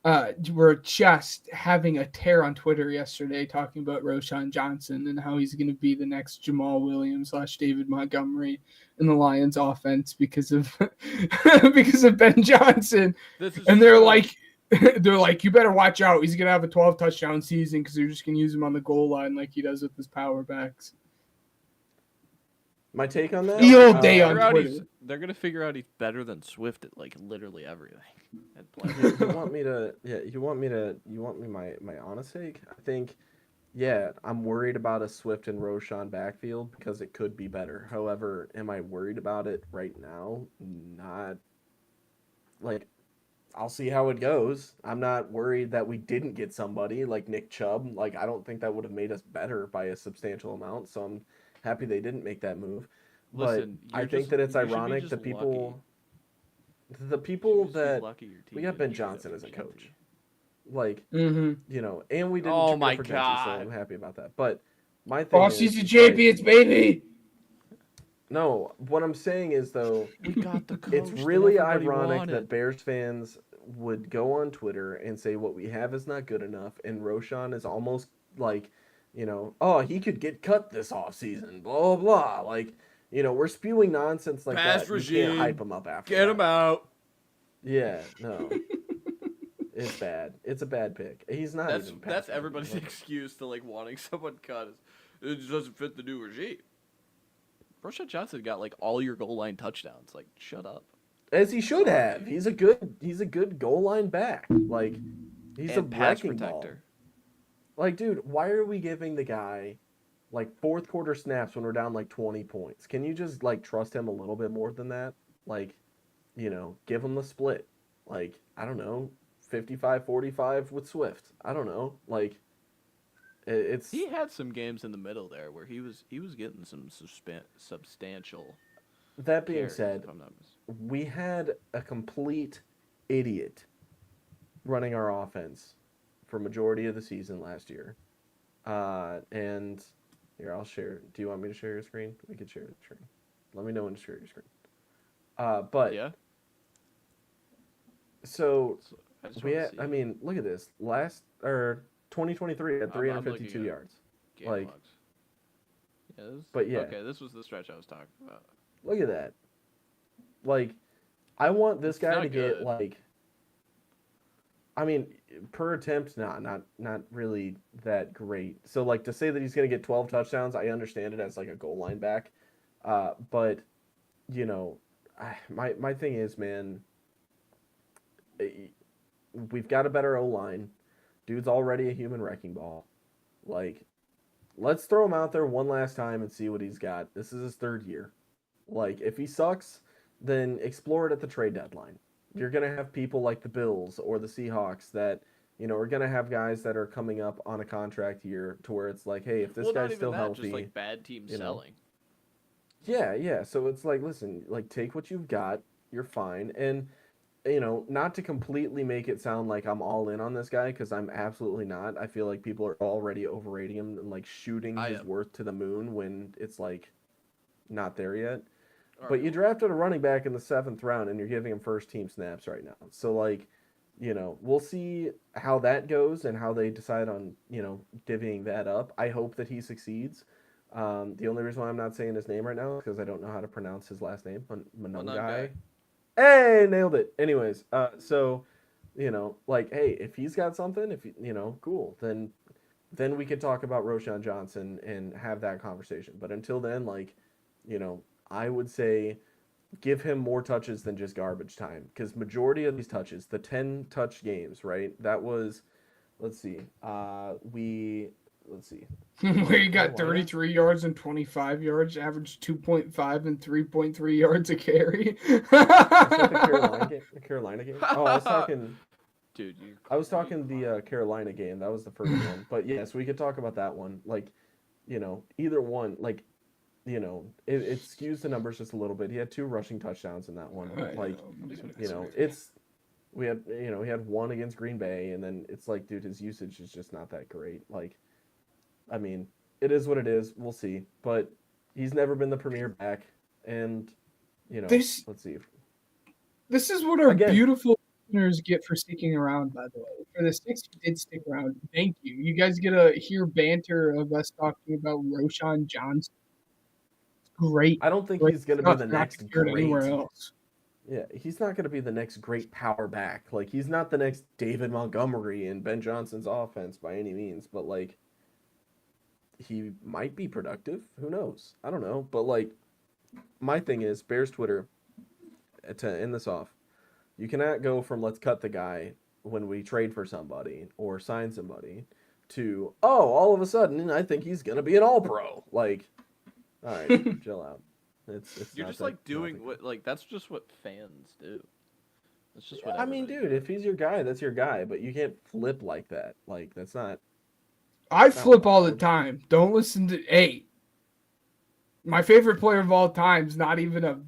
were just having a tear on Twitter yesterday talking about Roschon Johnson and how he's going to be the next Jamal Williams / David Montgomery in the Lions offense because of because of Ben Johnson. And they're like, you better watch out. He's going to have a 12 touchdown season because they're just going to use him on the goal line like he does with his power backs. My take on that? Field day on Twitter. They're gonna figure out he's better than Swift at like literally everything. You want me to? Yeah, you want me my honest take? I think, yeah, I'm worried about a Swift and Roschon backfield because it could be better. However, am I worried about it right now? Not. Like, I'll see how it goes. I'm not worried that we didn't get somebody like Nick Chubb. Like, I don't think that would have made us better by a substantial amount. So I'm happy they didn't make that move. Listen, but I think that it's ironic that people that we got Ben Johnson as a coach, like you know, and we didn't. Oh my God! God! So I'm happy about that. But my thing is, season champions, baby. No, what I'm saying is though, we got the coach it's really that ironic that Bears fans would go on Twitter and say what we have is not good enough, and Roschon is almost like, you know, oh, he could get cut this offseason, blah, blah, blah. Like, you know, we're spewing nonsense like Past that. regime, you can't hype him up after Get that. him out. Yeah, no. It's bad. It's a bad pick. He's not even That's everybody's excuse to, like, wanting someone cut. It just doesn't fit the new regime. Roschon Johnson got, like, all your goal line touchdowns. Like, shut up. As he should have. He's a good goal line back. Like, he's a pass wrecking protector. Ball. Like, dude, why are we giving the guy like fourth quarter snaps when we're down like 20 points? Can you just like trust him a little bit more than that? Like, you know, give him the split. Like, I don't know, 55-45 with Swift. I don't know. Like, it's he had some games in the middle there where he was getting some substantial. That being carries, said, we had a complete idiot running our offense for majority of the season last year. And here, I'll share. Do you want me to share your screen? We can share the screen. Let me know when to share your screen. But yeah. So we had, I mean, look at this. 2023 had 352 yards. Like, yeah, but yeah. Okay, this was the stretch I was talking about. Look at that. Like, I want this guy to get like, I mean, per attempt, not really that great. So like to say that he's going to get 12 touchdowns, I understand it as like a goal line back. But you know, my thing is, man, we've got a better O-line. Dude's already a human wrecking ball. Like, let's throw him out there one last time and see what he's got. This is his third year. Like, if he sucks, then explore it at the trade deadline. You're going to have people like the Bills or the Seahawks that, you know, are going to have guys that are coming up on a contract year to where it's like, hey, if this guy's still healthy. Just like bad teams selling. Yeah. So it's like, listen, like, take what you've got. You're fine. And, you know, not to completely make it sound like I'm all in on this guy, because I'm absolutely not. I feel like people are already overrating him and, like, shooting his worth to the moon when it's, like, not there yet. But you drafted a running back in the 7th round, and you're giving him first-team snaps right now. So, like, you know, we'll see how that goes and how they decide on, you know, divvying that up. I hope that he succeeds. The only reason why I'm not saying his name right now is because I don't know how to pronounce his last name. Manungai. Hey, nailed it. Anyways, so, you know, like, hey, if he's got something, if you know, cool, then we could talk about Roschon Johnson and have that conversation. But until then, like, you know, I would say give him more touches than just garbage time, because majority of these touches, the 10 touch games, right? That was, let's see, where you got 33 yards and 25 yards, average 2.5 and 3.3 yards a carry. Is that the Carolina game? Oh, I was talking. Dude, I was talking the Carolina game. That was the first one. But yes, we could talk about that one. Like, you know, either one, like, you know, it skews the numbers just a little bit. He had 2 rushing touchdowns in that one. Like, you know, he had 1 against Green Bay, and then it's like, dude, his usage is just not that great. Like, I mean, it is what it is. We'll see. But he's never been the premier back, and, you know, let's see. This is what our beautiful listeners get for sticking around, by the way. For the 6 who did stick around, thank you. You guys get to hear banter of us talking about Roshan Johnson. It's great. I don't think Great he's going to be the stuff, not next to hear it anywhere great. else. Yeah, he's not going to be the next great power back. Like, he's not the next David Montgomery in Ben Johnson's offense by any means, but, like, he might be productive. Who knows? I don't know. But, like, my thing is, Bears Twitter, to end this off, you cannot go from let's cut the guy when we trade for somebody or sign somebody to, oh, all of a sudden, I think he's going to be an all-pro. Like, all right, chill out. It's You're just like doing what, like, that's just what fans do. That's just what I mean, dude, if he's your guy, that's your guy, but you can't flip like that. Like, that's not. I flip all the time. Don't listen to. Hey, my favorite player of all time is not even a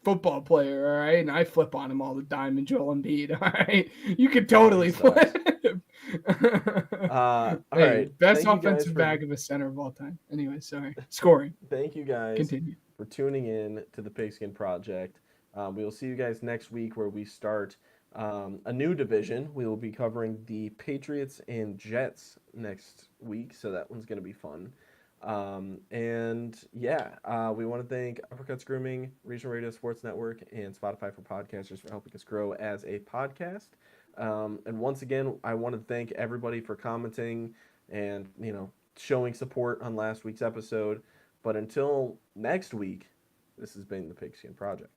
football player, all right? And I flip on him all the time, and Joel Embiid, all right? You could totally flip. All right. Best offensive back of a center of all time. Anyway, sorry. Scoring. Thank you guys. Continue. For tuning in to the Pigskin Project. We will see you guys next week where we start a new division. We will be covering the Patriots and Jets next week, so that one's going to be fun. We want to thank Uppercuts Grooming, Regional Radio Sports Network, and Spotify for Podcasters for helping us grow as a podcast. And once again, I want to thank everybody for commenting and, showing support on last week's episode. But until next week, this has been the Pigskin Project.